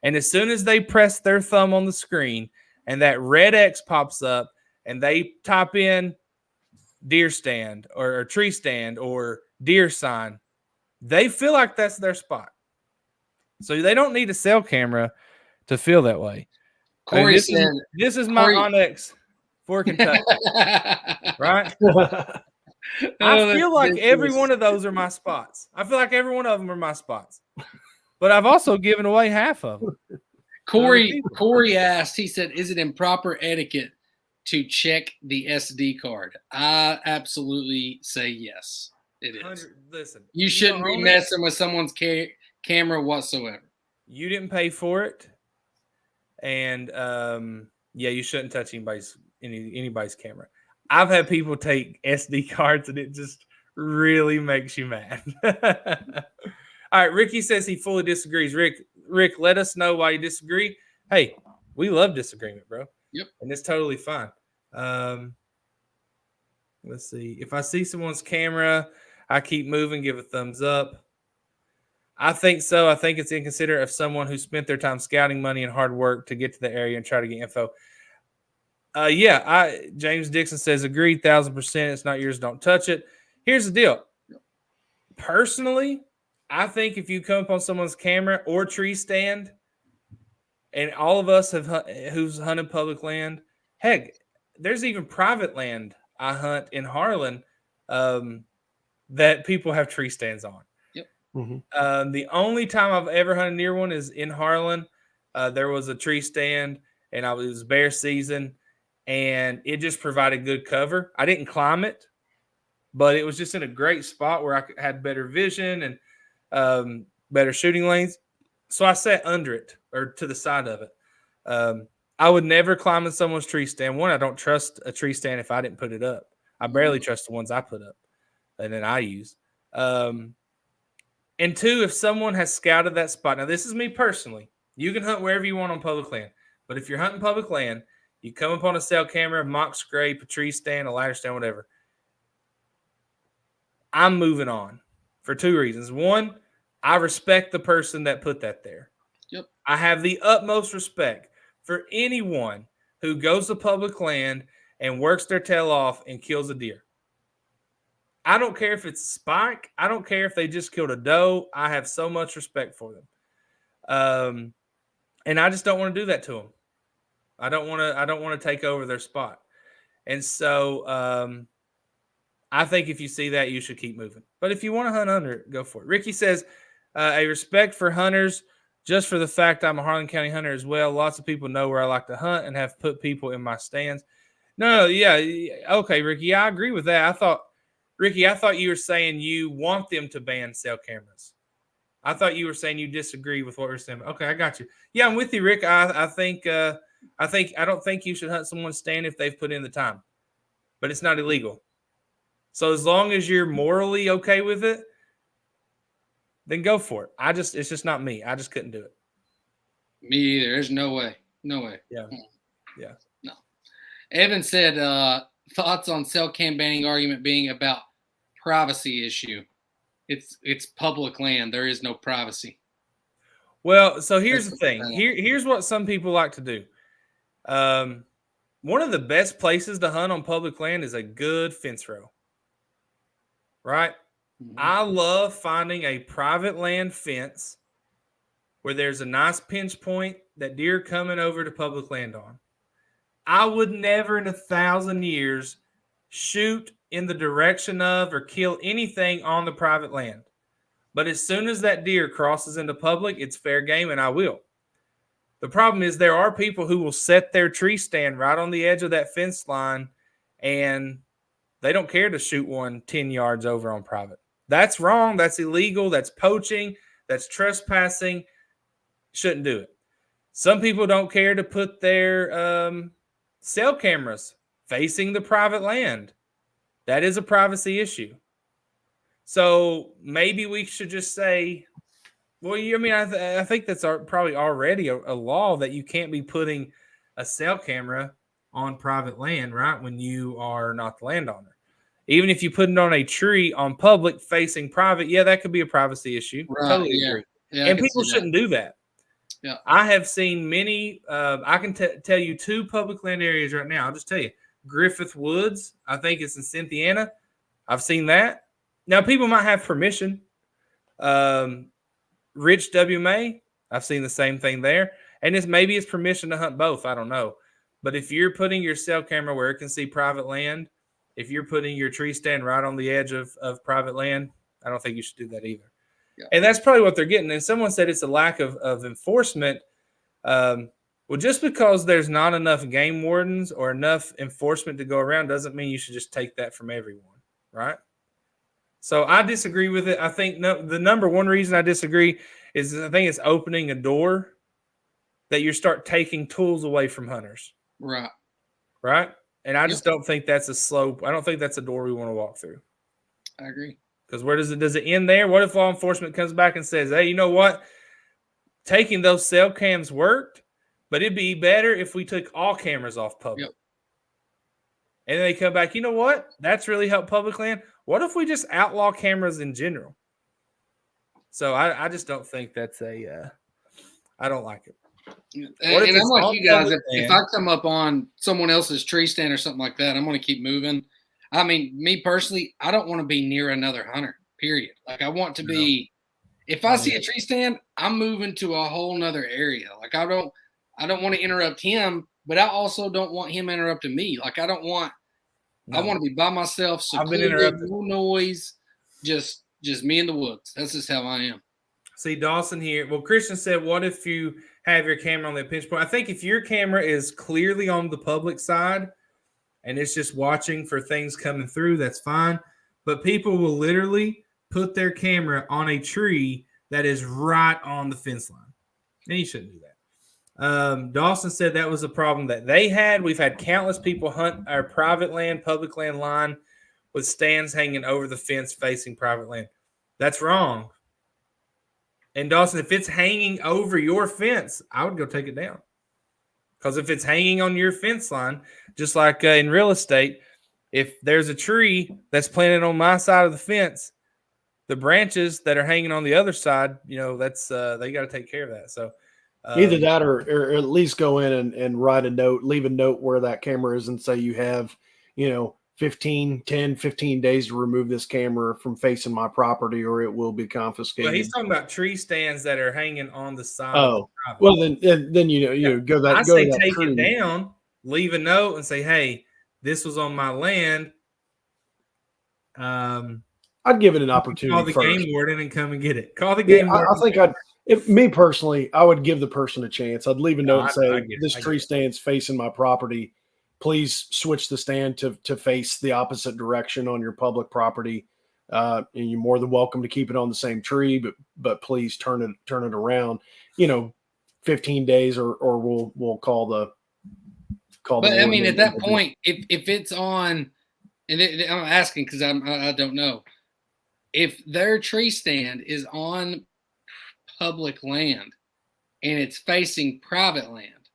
And as soon as they press their thumb on the screen and that red X pops up and they type in deer stand or tree stand or deer sign, they feel like that's their spot. So they don't need a cell camera to feel that way. Corey this is my Onyx for Kentucky, right? I feel like every one of those are my spots. I feel like every one of them are my spots. But I've also given away half of them. Corey asked, he said, is it improper etiquette to check the SD card? I absolutely say yes, it is. Listen, you shouldn't be messing with someone's camera whatsoever. You didn't pay for it. And you shouldn't touch anybody's camera. I've had people take SD cards and it just really makes you mad. All right, Ricky says he fully disagrees. Rick, let us know why you disagree. Hey, we love disagreement, bro. Yep. And it's totally fine. Let's see. If I see someone's camera, I keep moving, give a thumbs up. I think so. I think it's inconsiderate of someone who spent their time scouting money and hard work to get to the area and try to get info. James Dixon says, agreed, 1,000%. It's not yours. Don't touch it. Here's the deal. Personally, I think if you come up on someone's camera or tree stand, and all of us who's hunted public land, heck, there's even private land I hunt in Harlan that people have tree stands on. Yep. Mm-hmm. The only time I've ever hunted near one is in Harlan. There was a tree stand, and it was bear season, and it just provided good cover. I didn't climb it, but it was just in a great spot where I had better vision and better shooting lanes. So I sat under it or to the side of it. I would never climb in someone's tree stand. One, I don't trust a tree stand if I didn't put it up. I barely trust the ones I put up and then I use. And two, if someone has scouted that spot. Now, this is me personally. You can hunt wherever you want on public land. But if you're hunting public land, you come upon a cell camera, mock scrape, a tree stand, a ladder stand, whatever. I'm moving on for two reasons. One, I respect the person that put that there. Yep. I have the utmost respect for anyone who goes to public land and works their tail off and kills a deer. I don't care if it's a spike. I don't care if they just killed a doe. I have so much respect for them. And I just don't want to do that to them. I don't want to take over their spot. And so I think if you see that, you should keep moving. But if you want to hunt under it, go for it. Ricky says, a respect for hunters just for the fact I'm a Harlan County hunter as well. Lots of people know where I like to hunt and have put people in my stands. No, yeah. Okay, Ricky, I agree with that. I thought you were saying you want them to ban cell cameras. I thought you were saying you disagree with what we're saying. Okay, I got you. Yeah, I'm with you, Rick. I don't think you should hunt someone's stand if they've put in the time, but it's not illegal. So as long as you're morally okay with it, then go for it. It's just not me. I just couldn't do it. Me either. There's no way. No way. Yeah. Yeah. No. Evan said, thoughts on cell cam banning argument being about privacy issue. It's public land. There is no privacy. Well, so here's the thing. Here's what some people like to do. One of the best places to hunt on public land is a good fence row. Right? Mm-hmm. I love finding a private land fence where there's a nice pinch point that deer coming over to public land on. I would never in 1,000 years shoot in the direction of or kill anything on the private land. But as soon as that deer crosses into public, it's fair game, and I will. The problem is there are people who will set their tree stand right on the edge of that fence line, and they don't care to shoot one 10 yards over on private. That's wrong. That's illegal. That's poaching. That's trespassing. Shouldn't do it. Some people don't care to put their cell cameras facing the private land. That is a privacy issue. So maybe we should just say, well, I think that's probably already a law that you can't be putting a cell camera on private land, right, when you are not the landowner. Even if you put it on a tree on public facing private, yeah, that could be a privacy issue. Right, Totally agree. Yeah, and people shouldn't do that. Yeah, I have seen many. I can tell you 2 public land areas right now. I'll just tell you, Griffith Woods. I think it's in Cynthiana. I've seen that. Now people might have permission. Rich W. May. I've seen the same thing there, and maybe it's permission to hunt both. I don't know, but if you're putting your cell camera where it can see private land, if you're putting your tree stand right on the edge of private land, I don't think you should do that either. Yeah. And that's probably what they're getting. And someone said it's a lack of enforcement. Well, just because there's not enough game wardens or enough enforcement to go around doesn't mean you should just take that from everyone, right? So I disagree with it. I think the number one reason I disagree is I think it's opening a door that you start taking tools away from hunters. Right. Right? And I just don't think that's I don't think that's a door we want to walk through. I agree. Because where does it end there? What if law enforcement comes back and says, hey, you know what? Taking those cell cams worked, but it'd be better if we took all cameras off public. Yep. And then they come back, you know what? That's really helped public land. What if we just outlaw cameras in general? So I just don't think that's I don't like it. And I'm like you guys, if I come up on someone else's tree stand or something like that, I'm going to keep moving. I mean, me personally, I don't want to be near another hunter, period. Like I want to be, if I see a tree stand, I'm moving to a whole nother area. Like I don't want to interrupt him, but I also don't want him interrupting me. Like I want to be by myself, secluded, no noise, just me in the woods. That's just how I am. See, Dawson here. Well, Christian said, what if you have your camera on the pinch point? I think if your camera is clearly on the public side and it's just watching for things coming through, that's fine. But people will literally put their camera on a tree that is right on the fence line. And you shouldn't do that. Dawson said that was a problem that they had. We've had countless people hunt our private land, public land line with stands hanging over the fence facing private land. That's wrong. And Dawson, if it's hanging over your fence, I would go take it down. Because if it's hanging on your fence line, just like in real estate, if there's a tree that's planted on my side of the fence, the branches that are hanging on the other side, that's they got to take care of that. So either that or at least go in and write a note, leave a note where that camera is and say you have, 15 days to remove this camera from facing my property or it will be confiscated. Well, he's talking about tree stands that are hanging on the side. Oh, well, then go that. I say take it down, leave a note and say, hey, this was on my land. I'd give it an opportunity. Call the game warden and come and get it. Call the game warden. I think me personally, I would give the person a chance. I'd leave a note and say, this tree stand's facing my property. Please switch the stand to face the opposite direction on your public property. And you're more than welcome to keep it on the same tree, but please turn it around. 15 days or we'll call the. But I mean, at that point, if it's on, and I'm asking because I don't know, if their tree stand is on public land and it's facing private land,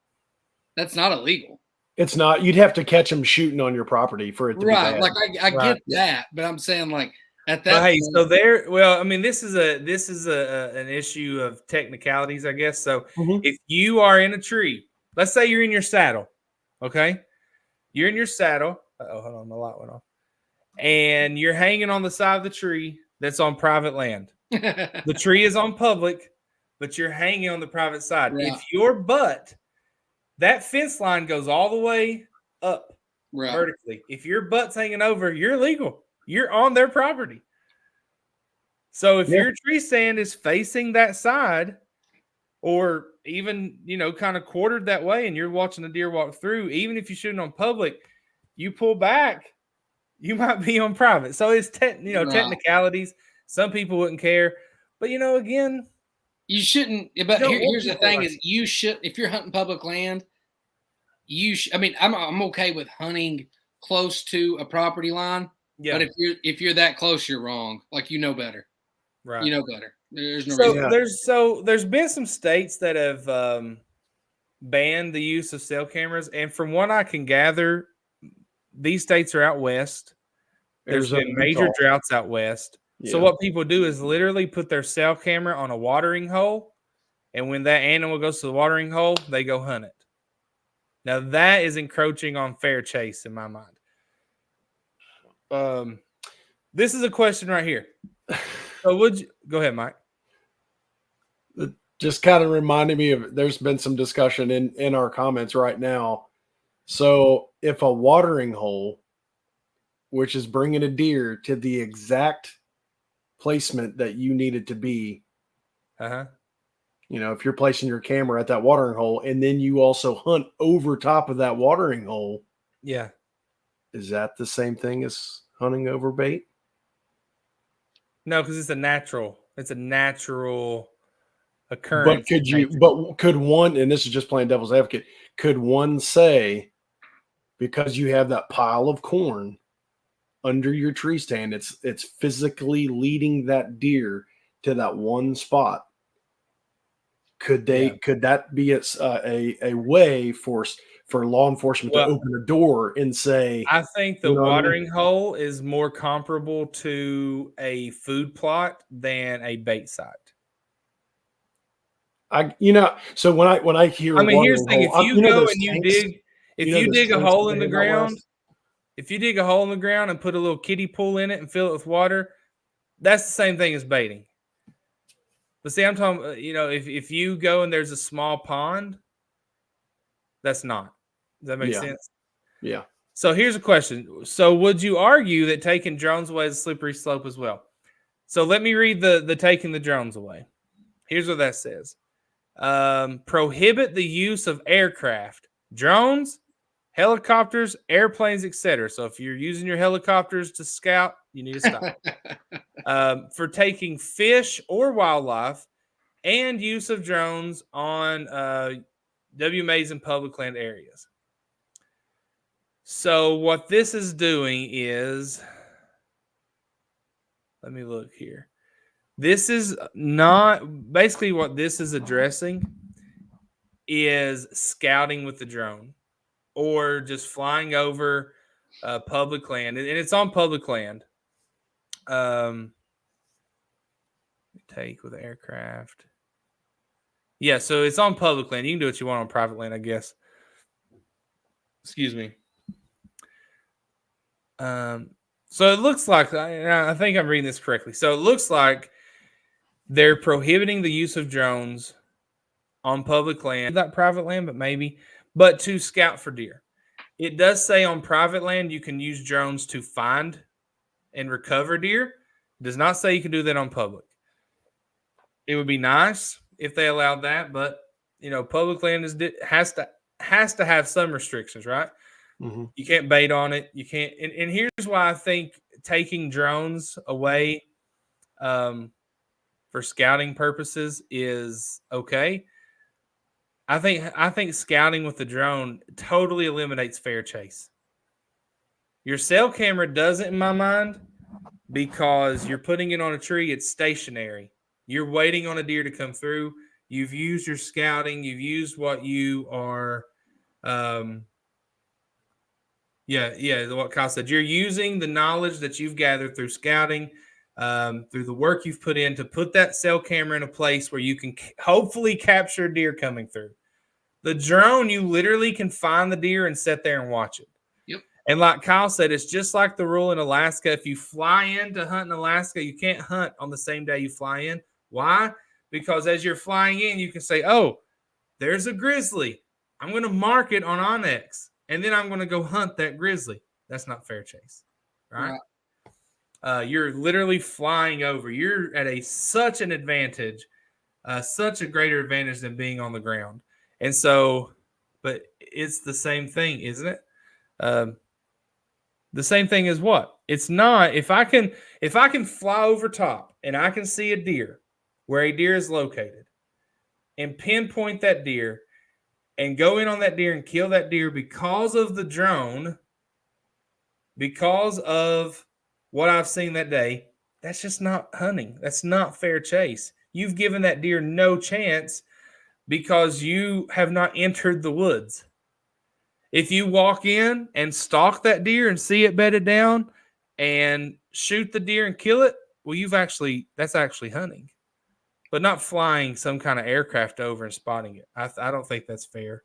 that's not illegal. It's not. You'd have to catch them shooting on your property for it to be bad. Like I get that, but I'm saying like at that. Hey, so there. Well, I mean, this is an issue of technicalities, I guess. So if you are in a tree, let's say you're in your saddle, okay, you're in your saddle. Oh, hold on, the light went off, and you're hanging on the side of the tree that's on private land. The tree is on public, but you're hanging on the private side. Yeah. If your butt. That fence line goes all the way up vertically. If your butt's hanging over, you're illegal. You're on their property. So if your tree stand is facing that side or even, kind of quartered that way and you're watching a deer walk through, even if you're shooting on public, you pull back, you might be on private. So it's, technicalities. Some people wouldn't care. But, again. You shouldn't. But here's the thing is you should, if you're hunting public land, I'm okay with hunting close to a property line. Yeah. But if you're that close, you're wrong. Like, better. Right. You know better. There's no reason. There's been some states that have banned the use of cell cameras, and from what I can gather, these states are out west. There's been major droughts out west. Yeah. So what people do is literally put their cell camera on a watering hole, and when that animal goes to the watering hole, they go hunt it. Now that is encroaching on fair chase in my mind. This is a question right here. So go ahead, Mike? It just kind of reminded me of, there's been some discussion in our comments right now. So if a watering hole, which is bringing a deer to the exact placement that you need it to be, if you're placing your camera at that watering hole and then you also hunt over top of that watering hole, is that the same thing as hunting over bait? No, because it's a natural occurrence. But could one, and this is just playing devil's advocate, could one say, because you have that pile of corn under your tree stand, it's physically leading that deer to that one spot? Could that be a way for law enforcement to open a door and say? I think the watering hole is more comparable to a food plot than a bait site. So when I hear, here's the thing: if you go and you dig, if you dig a hole in the ground, and put a little kiddie pool in it and fill it with water, that's the same thing as baiting. But see, I'm talking, if you go and there's a small pond, that's not. Does that make sense? Yeah. So here's a question. So would you argue that taking drones away is a slippery slope as well? So let me read the taking the drones away. Here's what that says. Prohibit the use of aircraft, drones, helicopters, airplanes, etc. So if you're using your helicopters to scout, you need to stop. For taking fish or wildlife and use of drones on WMAs in public land areas. So what this is doing is, let me look here. This is not, basically what this is addressing is scouting with the drone or just flying over public land. And it's on public land. Take with aircraft. Yeah, so it's on public land. You can do what you want on private land, I guess. Excuse me. So it looks like, I think I'm reading this correctly. So it looks like they're prohibiting the use of drones on public land, not private land, but to scout for deer. It does say on private land you can use drones to find and recover deer. It does not say you can do that on public. It would be nice if they allowed that, but public land has to have some restrictions, right? Mm-hmm. You can't bait on it. You can't. And here's why I think taking drones away for scouting purposes is okay. I think scouting with the drone totally eliminates fair chase. Your cell camera doesn't, in my mind, because you're putting it on a tree. It's stationary. You're waiting on a deer to come through. You've used your scouting. You've used what you are. What Kyle said. You're using the knowledge that you've gathered through scouting, through the work you've put in to put that cell camera in a place where you can hopefully capture a deer coming through. The drone, you literally can find the deer and sit there and watch it. Yep. And like Kyle said, it's just like the rule in Alaska. If you fly in to hunt in Alaska, you can't hunt on the same day you fly in. Why? Because as you're flying in, you can say, oh, there's a grizzly. I'm going to mark it on Onyx. And then I'm going to go hunt that grizzly. That's not fair chase, right? You're literally flying over. You're at such an advantage such a greater advantage than being on the ground. And so, but it's the same thing, isn't it? The same thing as what? It's not. If I can fly over top and I can see a deer where a deer is located and pinpoint that deer and go in on that deer and kill that deer because of the drone, because of what I've seen that day, that's just not hunting. That's not fair chase. You've given that deer no chance because you have not entered the woods. If you walk in and stalk that deer and see it bedded down and shoot the deer and kill it, well, that's actually hunting, but not flying some kind of aircraft over and spotting it. I don't think that's fair.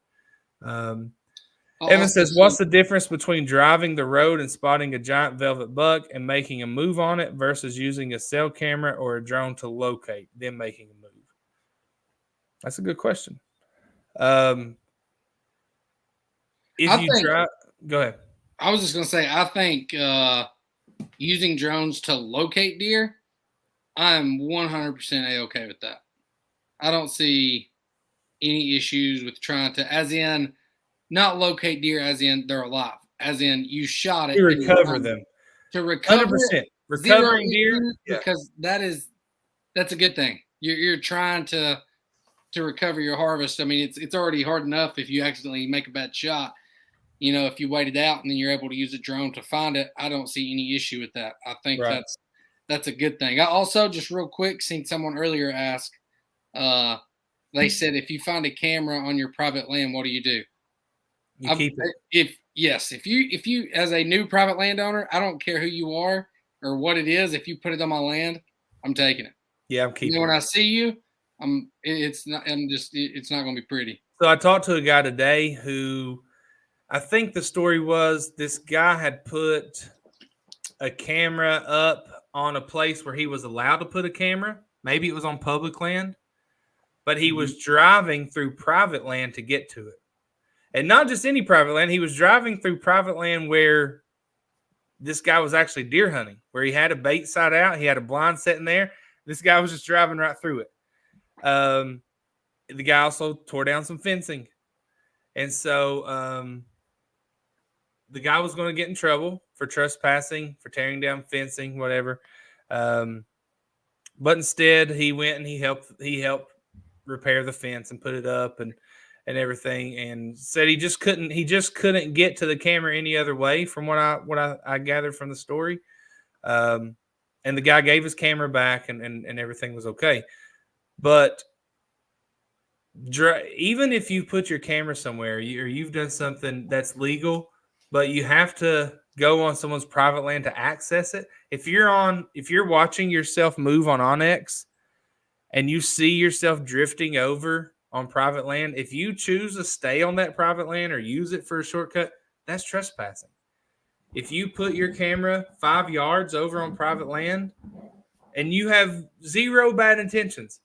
Evan says, what's the difference between driving the road and spotting a giant velvet buck and making a move on it versus using a cell camera or a drone to locate, then making a move? That's a good question. Go ahead. I was just going to say, I think using drones to locate deer, I'm 100% A-okay with that. I don't see any issues with trying to, as in, not locate deer, as in they're alive, as in you shot it. To recover them. To recover 100%. Recovering deer. Because that's a good thing. You're trying to recover your harvest. I mean, it's already hard enough if you accidentally make a bad shot. You know, if you wait it out and then you're able to use a drone to find it, I don't see any issue with that. I think that's a good thing. I also, just real quick, seen someone earlier ask, they said, if you find a camera on your private land, what do you do? You keep it. If you as a new private landowner, I don't care who you are or what it is. If you put it on my land, I'm taking it. Yeah, I'm keeping it. When I see you, it's not going to be pretty. So I talked to a guy today who, I think the story was, this guy had put a camera up on a place where he was allowed to put a camera. Maybe it was on public land, but he was driving through private land to get to it. And not just any private land. He was driving through private land where this guy was actually deer hunting, where he had a bait side out. He had a blind sitting there. This guy was just driving right through it. The guy also tore down some fencing. And so the guy was going to get in trouble for trespassing, for tearing down fencing, whatever. But instead, he went and he helped repair the fence and put it up and everything, and said he just couldn't get to the camera any other way from what I gathered from the story. And the guy gave his camera back and everything was okay. But even if you put your camera somewhere or you've done something that's legal, but you have to go on someone's private land to access it. If you're watching yourself move on Onyx and you see yourself drifting over on private land, if you choose to stay on that private land or use it for a shortcut, that's trespassing. If you put your camera 5 yards over on private land and you have zero bad intentions,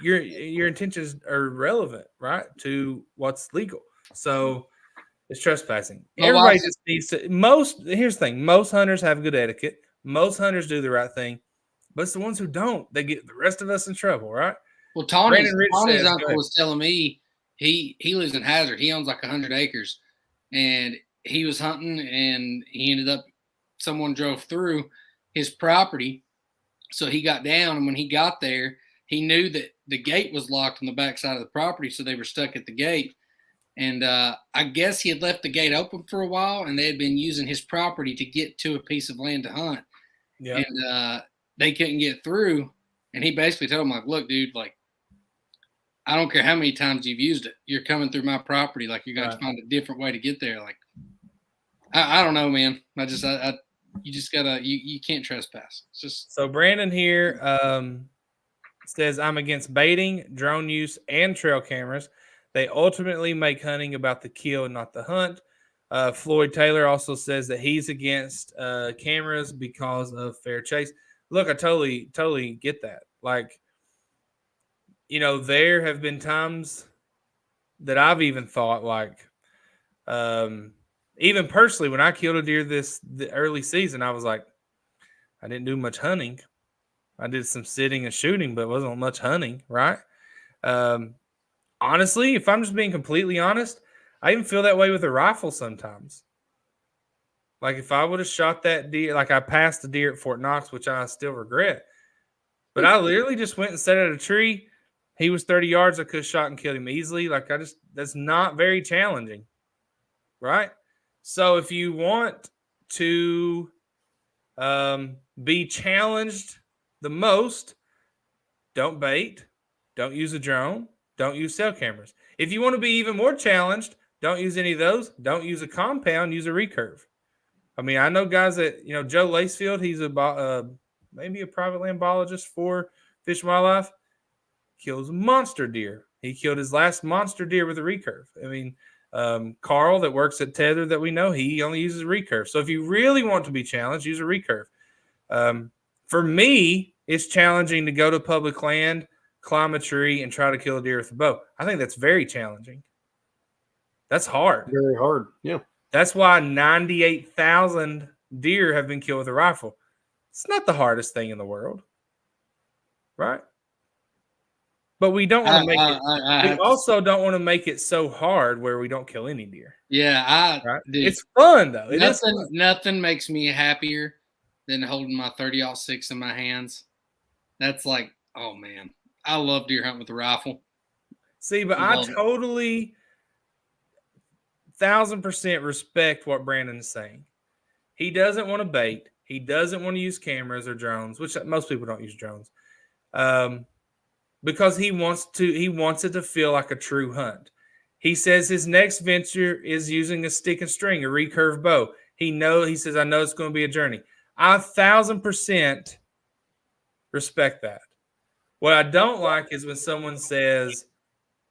your intentions are relevant, right, to what's legal. So it's trespassing. Everybody just needs to. Here's the thing: most hunters have good etiquette. Most hunters do the right thing, but it's the ones who don't. They get the rest of us in trouble, right? Well, Tony's uncle was telling me he lives in Hazard. He owns like 100 acres, and he was hunting, and he ended up, someone drove through his property, so he got down, and when he got there, he knew that the gate was locked on the back side of the property, so they were stuck at the gate. And I guess he had left the gate open for a while, and they had been using his property to get to a piece of land to hunt. Yep. And they couldn't get through. And he basically told him, like, look, dude, like, I don't care how many times you've used it. You're coming through my property. Like, you got to find a different way to get there. Like, I don't know, man. You just got to, you can't trespass. It's just. So Brandon here says, I'm against baiting, drone use, and trail cameras. They ultimately make hunting about the kill and not the hunt. Floyd Taylor also says that he's against cameras because of fair chase. Look, I totally get that. Like, there have been times that I've even thought, like, even personally, when I killed a deer the early season, I was like, I didn't do much hunting. I did some sitting and shooting, but it wasn't much hunting, right? Honestly, if I'm just being completely honest, I even feel that way with a rifle sometimes. Like if I would have shot that deer, like I passed the deer at Fort Knox, which I still regret, but I literally just went and sat at a tree. He was 30 yards. I could have shot and killed him easily. That's not very challenging, right? So if you want to be challenged the most, don't bait, don't use a drone, don't use cell cameras. If you want to be even more challenged, don't use any of those. Don't use a compound, use a recurve. I mean, I know guys that, Joe Lacefield, he's maybe a private land biologist for Fish and Wildlife, kills monster deer. He killed his last monster deer with a recurve. I mean, Carl that works at Tether that we know, he only uses a recurve. So if you really want to be challenged, use a recurve. For me, it's challenging to go to public land, climb a tree, and try to kill a deer with a bow. I think that's very challenging. That's hard. Very hard. Yeah. That's why 98,000 deer have been killed with a rifle. It's not the hardest thing in the world, right? But we don't want to make it. We also don't want to make it so hard where we don't kill any deer. Yeah, right? Dude, it's fun though. Nothing makes me happier than holding my 30-06 in my hands. That's like, oh man, I love deer hunting with a rifle. See, but I totally 1,000% respect what Brandon is saying. He doesn't want to bait. He doesn't want to use cameras or drones, which most people don't use drones, because he wants it to feel like a true hunt. He says his next venture is using a stick and string, a recurve bow. He says, I know it's going to be a journey. I 1,000% respect that. What I don't like is when someone says,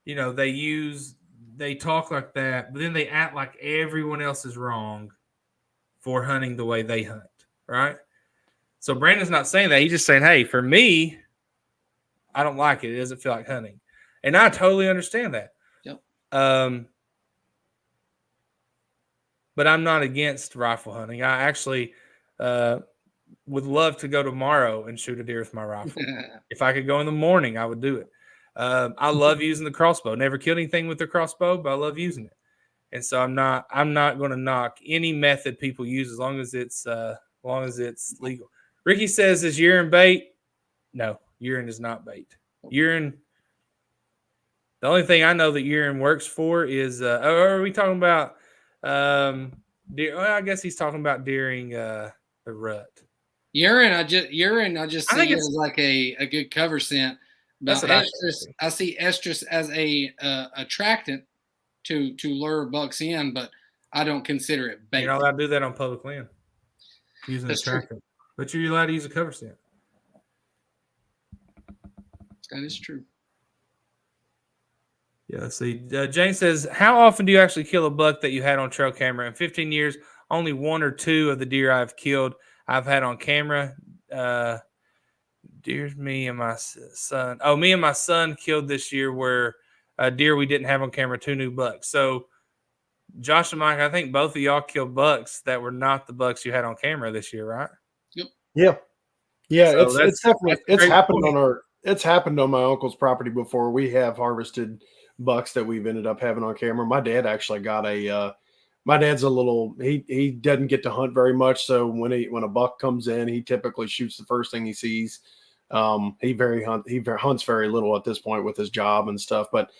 they talk like that, but then they act like everyone else is wrong for hunting the way they hunt, right? So Brandon's not saying that. He's just saying, hey, for me, I don't like it. It doesn't feel like hunting. And I totally understand that. Yep. But I'm not against rifle hunting. I actually would love to go tomorrow and shoot a deer with my rifle. If I could go in the morning, I would do it. I love using the crossbow. Never killed anything with the crossbow, but I love using it. And so I'm not going to knock any method people use as long as it's legal. Ricky says, is urine bait? No, urine is not bait. Urine. The only thing I know that urine works for is. Are we talking about deer? Well, I guess he's talking about during the rut. Urine, I just see it as like a good cover scent. But estrus, I see estrus as a attractant to lure bucks in, but I don't consider it bait. You're not allowed to do that on public land using That's attractant, true. But you're allowed to use a cover scent. That is true. Yeah, see, Jane says, how often do you actually kill a buck that you had on trail camera? In 15 years, only 1 or 2 of the deer I've killed I've had on camera. Deer, me and my son. Oh, me and my son killed this year were a deer we didn't have on camera, 2 new bucks. So, Josh and Mike, I think both of y'all killed bucks that were not the bucks you had on camera this year, right? Yep. Yeah. Yeah, So it's definitely it's happened on my uncle's property before. We have harvested bucks that we've ended up having on camera. My dad actually got my dad's he doesn't get to hunt very much, so when a buck comes in, he typically shoots the first thing he sees. He hunts very little at this point with his job and stuff, but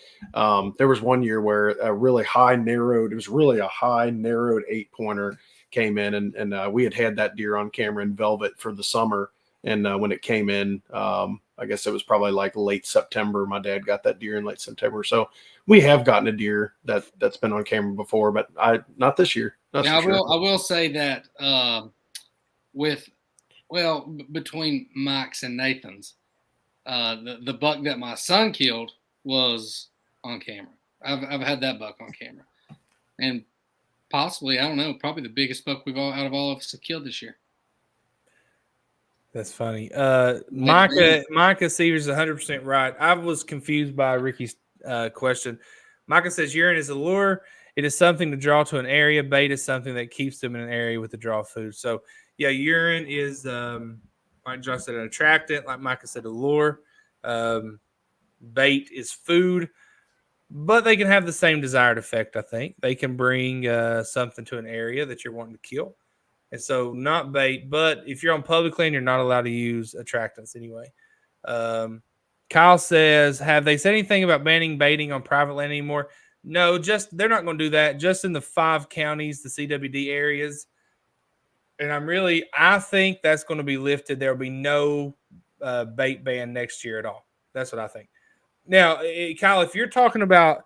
there was one year where a really high narrowed 8-pointer came in, and we had that deer on camera in velvet for the summer. And when it came in, I guess it was probably like late September. My dad got that deer in late September. So we have gotten a deer that's been on camera before, but not this year. Now, I will say that between Mike's and Nathan's, the buck that my son killed was on camera. I've had that buck on camera, and possibly, I don't know, probably the biggest buck out of all of us have killed this year. That's funny. Micah Seavers is 100% right. I was confused by Ricky's question. Micah says urine is a lure. It is something to draw to an area. Bait is something that keeps them in an area with the draw food. So, yeah, urine is Like Josh said, an attractant. Like Micah said, a lure. Bait is food. But they can have the same desired effect, I think. They can bring something to an area that you're wanting to kill. And so not bait, but if you're on public land, you're not allowed to use attractants anyway. Kyle says, have they said anything about banning baiting on private land anymore? No, just they're not going to do that. Just in the 5 counties, the CWD areas. And I think that's going to be lifted. There will be no bait ban next year at all. That's what I think. Now, Kyle, if you're talking about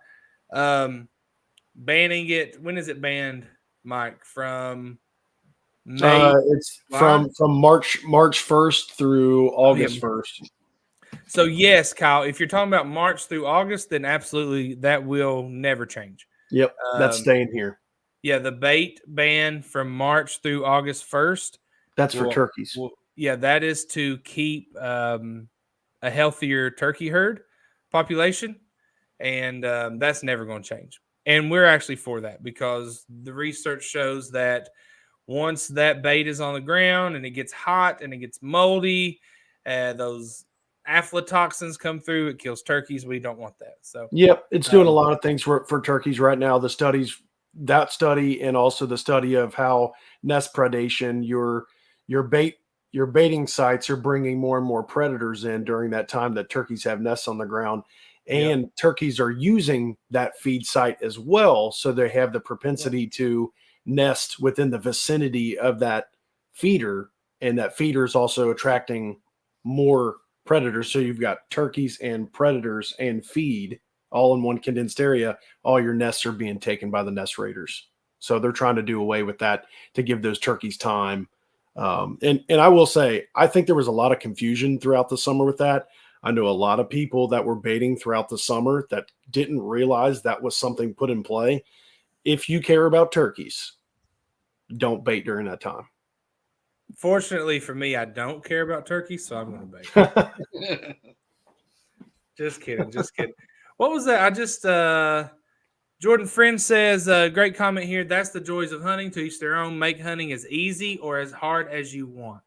banning it, when is it banned, Mike? From May? It's from March 1st through August 1st. So yes, Kyle, if you're talking about March through August, then absolutely that will never change. Yep, that's staying here. Yeah, the bait ban from March through August 1st. That's for turkeys. That is to keep a healthier turkey herd population, and that's never going to change. And we're actually for that because the research shows that once that bait is on the ground and it gets hot and it gets moldy, those aflatoxins come through, it kills turkeys. We don't want that. So yep, it's doing a lot of things for turkeys right now. The studies, that study, and also the study of how nest predation, your baiting sites are bringing more and more predators in during that time that turkeys have nests on the ground. And turkeys are using that feed site as well. So they have the propensity to nest within the vicinity of that feeder. And that feeder is also attracting more predators. So you've got turkeys and predators and feed all in one condensed area. All your nests are being taken by the nest raiders. So they're trying to do away with that to give those turkeys time. And I will say, I think there was a lot of confusion throughout the summer with that. I know a lot of people that were baiting throughout the summer that didn't realize that was something put in play. If you care about turkeys, don't bait during that time. Fortunately for me, I don't care about turkeys, so I'm going to bait. Just kidding. What was that? Jordan Friend says, great comment here. That's the joys of hunting. To each their own. Make hunting as easy or as hard as you want.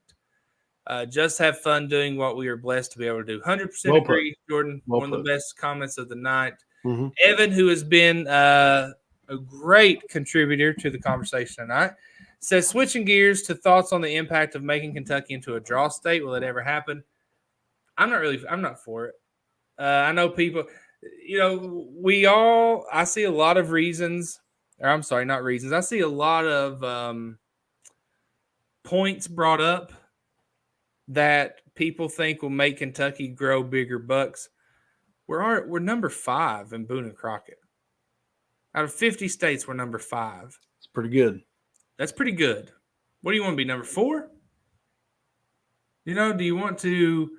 Just have fun doing what we are blessed to be able to do. 100% agree, Jordan. One of the best comments of the night. Mm-hmm. Evan, who has been a great contributor to the conversation tonight, says, switching gears to thoughts on the impact of making Kentucky into a draw state. Will it ever happen? I'm not for it. I know people, I see a lot of reasons, or I'm sorry, not reasons. I see a lot of points brought up that people think will make Kentucky grow bigger bucks. We're number 5 in Boone and Crockett. Out of 50 states, we're number 5. It's pretty good. That's pretty good. What do you want to be, number 4? Do you want to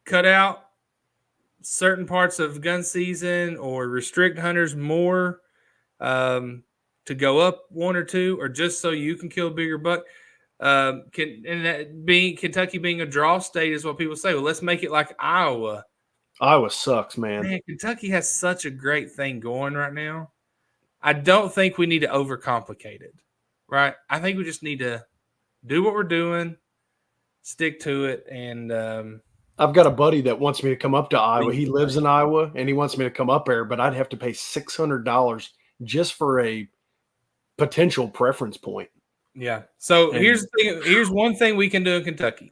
cut out certain parts of gun season or restrict hunters more to go up 1 or 2, or just so you can kill a bigger buck? Kentucky being a draw state is what people say. Well, let's make it like Iowa. Iowa sucks, man. Kentucky has such a great thing going right now. I don't think we need to overcomplicate it, right? I think we just need to do what we're doing, stick to it, and I've got a buddy that wants me to come up to Iowa. He lives in Iowa, and he wants me to come up there, but I'd have to pay $600 just for a potential preference point. Yeah. So here's the thing. Here's one thing we can do in Kentucky.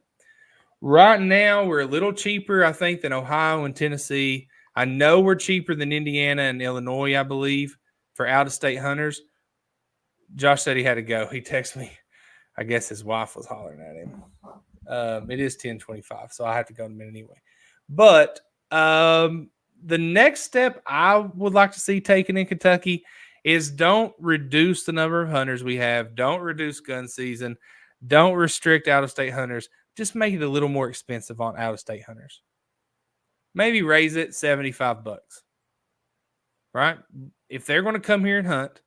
Right now, we're a little cheaper, I think, than Ohio and Tennessee. I know we're cheaper than Indiana and Illinois, I believe, for out-of-state hunters. Josh said he had to go. He texted me. I guess his wife was hollering at him. It is 10:25, so I have to go in a minute anyway. But the next step I would like to see taken in Kentucky is don't reduce the number of hunters we have. Don't reduce gun season. Don't restrict out-of-state hunters. Just make it a little more expensive on out-of-state hunters. Maybe raise it $75, right? If they're going to come here and hunt,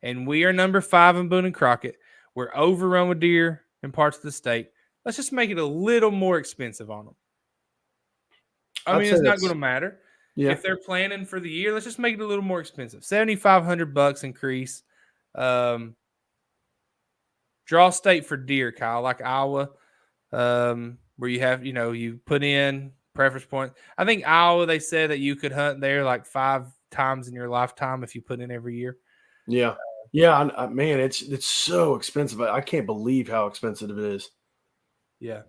and we are number 5 in Boone and Crockett, we're overrun with deer in parts of the state, let's just make it a little more expensive on them. I mean, it's not going to matter. Yeah. If they're planning for the year, let's just make it a little more expensive. $7,500 increase. Draw state for deer, Kyle, like Iowa. where you have, you put in preference points. I think Iowa, they said that you could hunt there like 5 times in your lifetime if you put in every year. Yeah. Yeah. Man, it's so expensive. I can't believe how expensive it is. Yeah.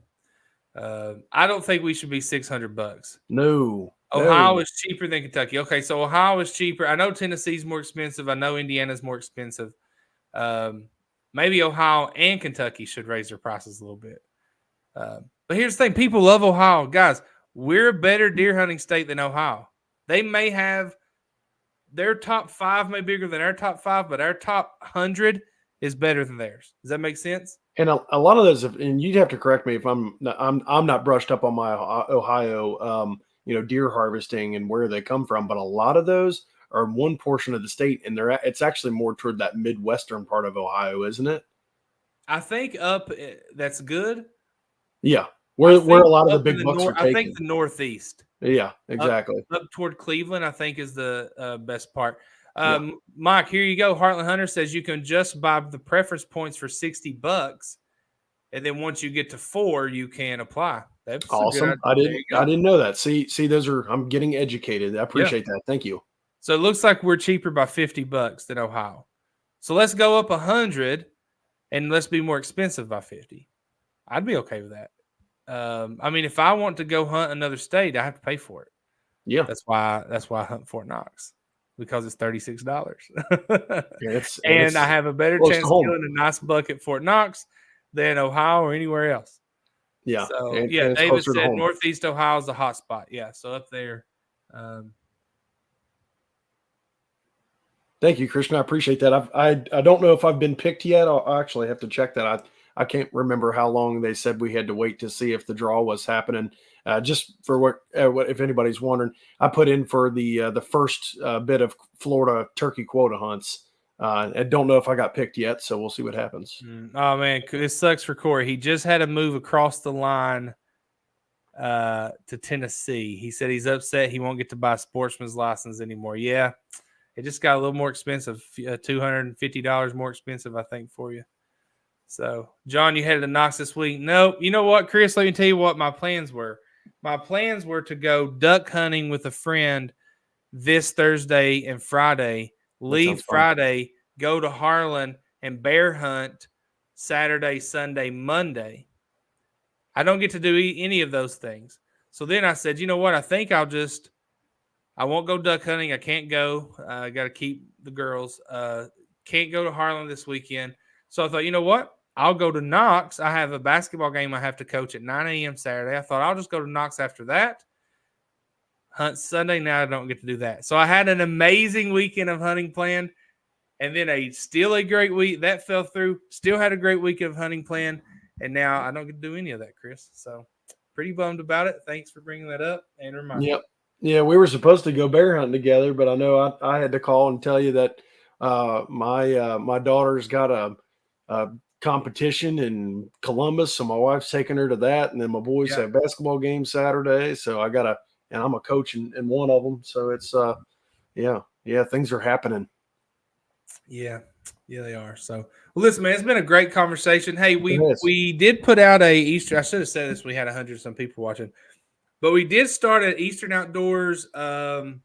I don't think we should be $600. No. Ohio is cheaper than Kentucky. Okay, so Ohio is cheaper. I know Tennessee's more expensive. I know Indiana's more expensive. Maybe Ohio and Kentucky should raise their prices a little bit. But here's the thing. People love Ohio. Guys, we're a better deer hunting state than Ohio. They may have their top 5 may be bigger than our top 5, but our top 100 is better than theirs. Does that make sense? And a lot of those, and you'd have to correct me if I'm not brushed up on my Ohio, deer harvesting and where they come from, but a lot of those are in one portion of the state, and it's actually more toward that Midwestern part of Ohio, isn't it? I think that's good. Yeah, where a lot of the big bucks are taken. I think the Northeast. Yeah, exactly. Up toward Cleveland, I think, is the best part. Mike, here you go. Heartland Hunter says you can just buy the preference points for $60, and then once you get to 4, you can apply. That's awesome. I didn't know that. See, I'm getting educated. I appreciate that. Thank you. So it looks like we're cheaper by $50 than Ohio. So let's go up 100, and let's be more expensive by 50. I'd be okay with that. I mean, if I want to go hunt another state, I have to pay for it. Yeah, that's why I hunt Fort Knox, because it's $36. and I have a better chance of killing a nice buck at Fort Knox than Ohio or anywhere else. Yeah. So David said Northeast Ohio is a hot spot. Yeah, so up there. Thank you, Christian. I appreciate that. I don't know if I've been picked yet. I'll actually have to check that. I can't remember how long they said we had to wait to see if the draw was happening. Just for what if anybody's wondering, I put in for the first bit of Florida turkey quota hunts. I don't know if I got picked yet, so we'll see what happens. Oh man, this sucks for Corey. He just had to move across the line to Tennessee. He said he's upset he won't get to buy a sportsman's license anymore. Yeah, it just got a little more expensive, $250 more expensive, I think, for you. So, John, you headed to Knox this week? Nope. You know what, Chris? Let me tell you what my plans were. My plans were to go duck hunting with a friend this Thursday and Friday. Leave Friday, go to Harlan and bear hunt Saturday, Sunday, Monday. I don't get to do any of those things. So then I said, you know what? I think I won't go duck hunting. I can't go. I got to keep the girls. Can't go to Harlan this weekend. So I thought, you know what? I'll go to Knox. I have a basketball game I have to coach at 9 a.m. Saturday. I thought I'll just go to Knox after that. Hunt Sunday. Now I don't get to do that. So I had an amazing weekend of hunting planned, and then still a great week. That fell through. Still had a great week of hunting planned, and now I don't get to do any of that, Chris. So pretty bummed about it. Thanks for bringing that up and reminding me. Yep. Yeah, we were supposed to go bear hunting together, but I know I had to call and tell you that my daughter's got a competition in Columbus, so my wife's taking her to that, and then my boys have basketball games Saturday, so and I'm a coach in one of them, so it's things are happening. Yeah, they are. So, well, listen, man, it's been a great conversation. Hey, we did put out a Easter. I should have said this. We had 100 some people watching, but we did start an Eastern Outdoors online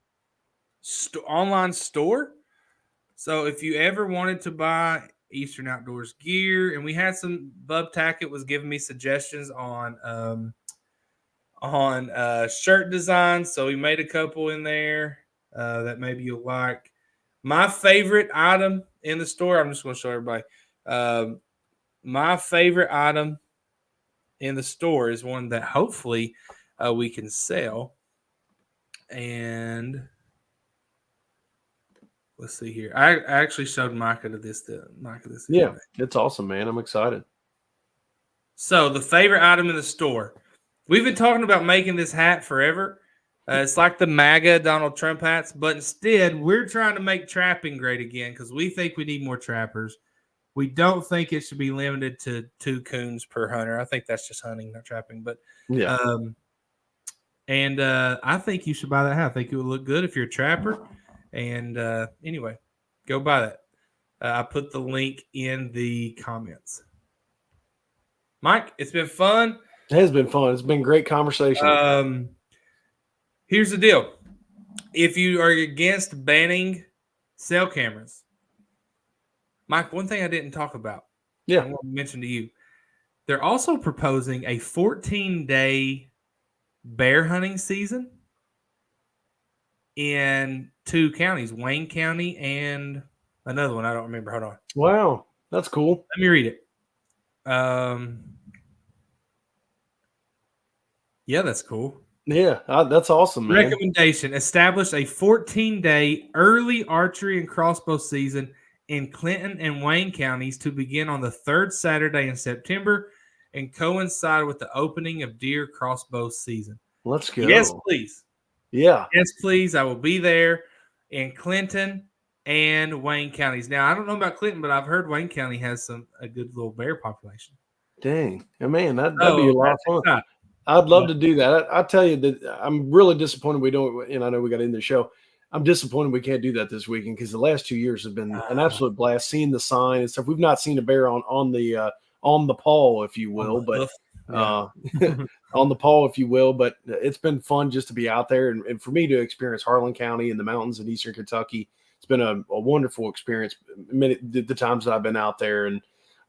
store. So if you ever wanted to buy Eastern Outdoors gear, and we had some, Bub Tackett was giving me suggestions on shirt designs, so we made a couple in there that maybe you'll like. My favorite item in the store, I'm just going to show everybody. My favorite item in the store is one that hopefully we can sell. And let's see here. I actually showed Micah this. Yeah, it's awesome, man. I'm excited. So the favorite item in the store. We've been talking about making this hat forever. It's like the MAGA Donald Trump hats, but instead we're trying to make trapping great again because we think we need more trappers. We don't think it should be limited to 2 coons per hunter. I think that's just hunting, not trapping. But yeah. I think you should buy that hat. I think it would look good if you're a trapper. And anyway, go buy that. I put the link in the comments. Mike, it's been fun. It has been fun. It's been great conversation. Here's the deal. If you are against banning cell cameras, Mike, one thing I didn't talk about, I want to mention to you, they're also proposing a 14-day bear hunting season in 2 counties, Wayne County and another one. I don't remember. Hold on. Wow. That's cool. Let me read it. Yeah, that's cool. Yeah, that's awesome, man. Recommendation: establish a 14-day early archery and crossbow season in Clinton and Wayne counties to begin on the 3rd Saturday in September and coincide with the opening of deer crossbow season. Let's go. Yes, please. Yeah. Yes, please. I will be there in Clinton and Wayne counties. Now, I don't know about Clinton, but I've heard Wayne County has a good little bear population. Dang. Man, that'd be a lot of fun. Not. I'd love to do that. I tell you that I'm really disappointed we don't, and I know we got in the show. I'm disappointed we can't do that this weekend because the last 2 years have been an absolute blast. Seeing the sign and stuff. We've not seen a bear on the paw, if you will, but on the paw, if you will. But it's been fun just to be out there and for me to experience Harlan County and the mountains in Eastern Kentucky. It's been a wonderful experience. The times that I've been out there, and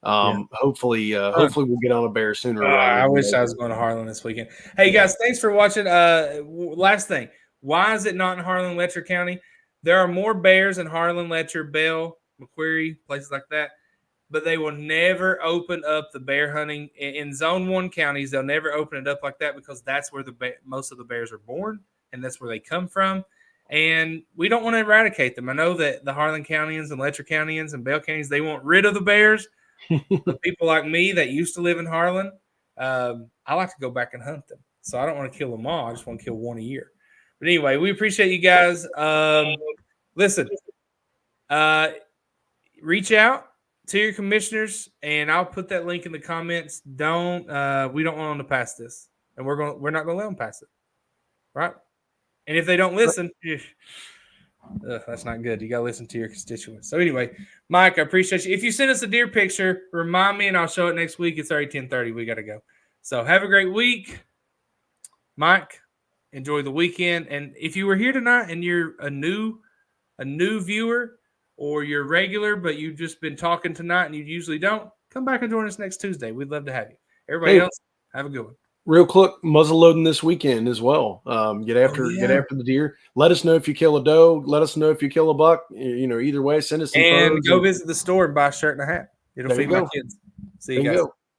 hopefully we'll get on a bear sooner. I wish I was going to Harlan this weekend. Hey guys, thanks for watching. Last thing, why is it not in Harlan, Letcher County? There are more bears in Harlan, Letcher, Bell, McQuarrie, places like that, but they will never open up the bear hunting in Zone 1 counties. They'll never open it up like that because that's where most of the bears are born and that's where they come from. And we don't want to eradicate them. I know that the Harlan Countyans and Letcher Countyans and Bell Counties, they want rid of the bears. But people like me that used to live in Harlan, I like to go back and hunt them. So I don't want to kill them all. I just want to kill one a year. But anyway, we appreciate you guys. Listen, reach out to your commissioners, and I'll put that link in the comments. We don't want them to pass this, and we're not going to let them pass it, right? And if they don't listen, that's not good. You got to listen to your constituents. So anyway, Mike, I appreciate you. If you send us a deer picture, remind me, and I'll show it next week. It's already 10:30. We got to go. So have a great week, Mike. Enjoy the weekend. And if you were here tonight and you're a new viewer, or you're regular but you've just been talking tonight and you usually don't, come back and join us next Tuesday. We'd love to have you. Everybody else, have a good one. Real quick, muzzle loading this weekend as well. Get after the deer. Let us know if you kill a doe. Let us know if you kill a buck. Either way, send us some photos. And go visit the store and buy a shirt and a hat. It'll feed my kids. See you guys.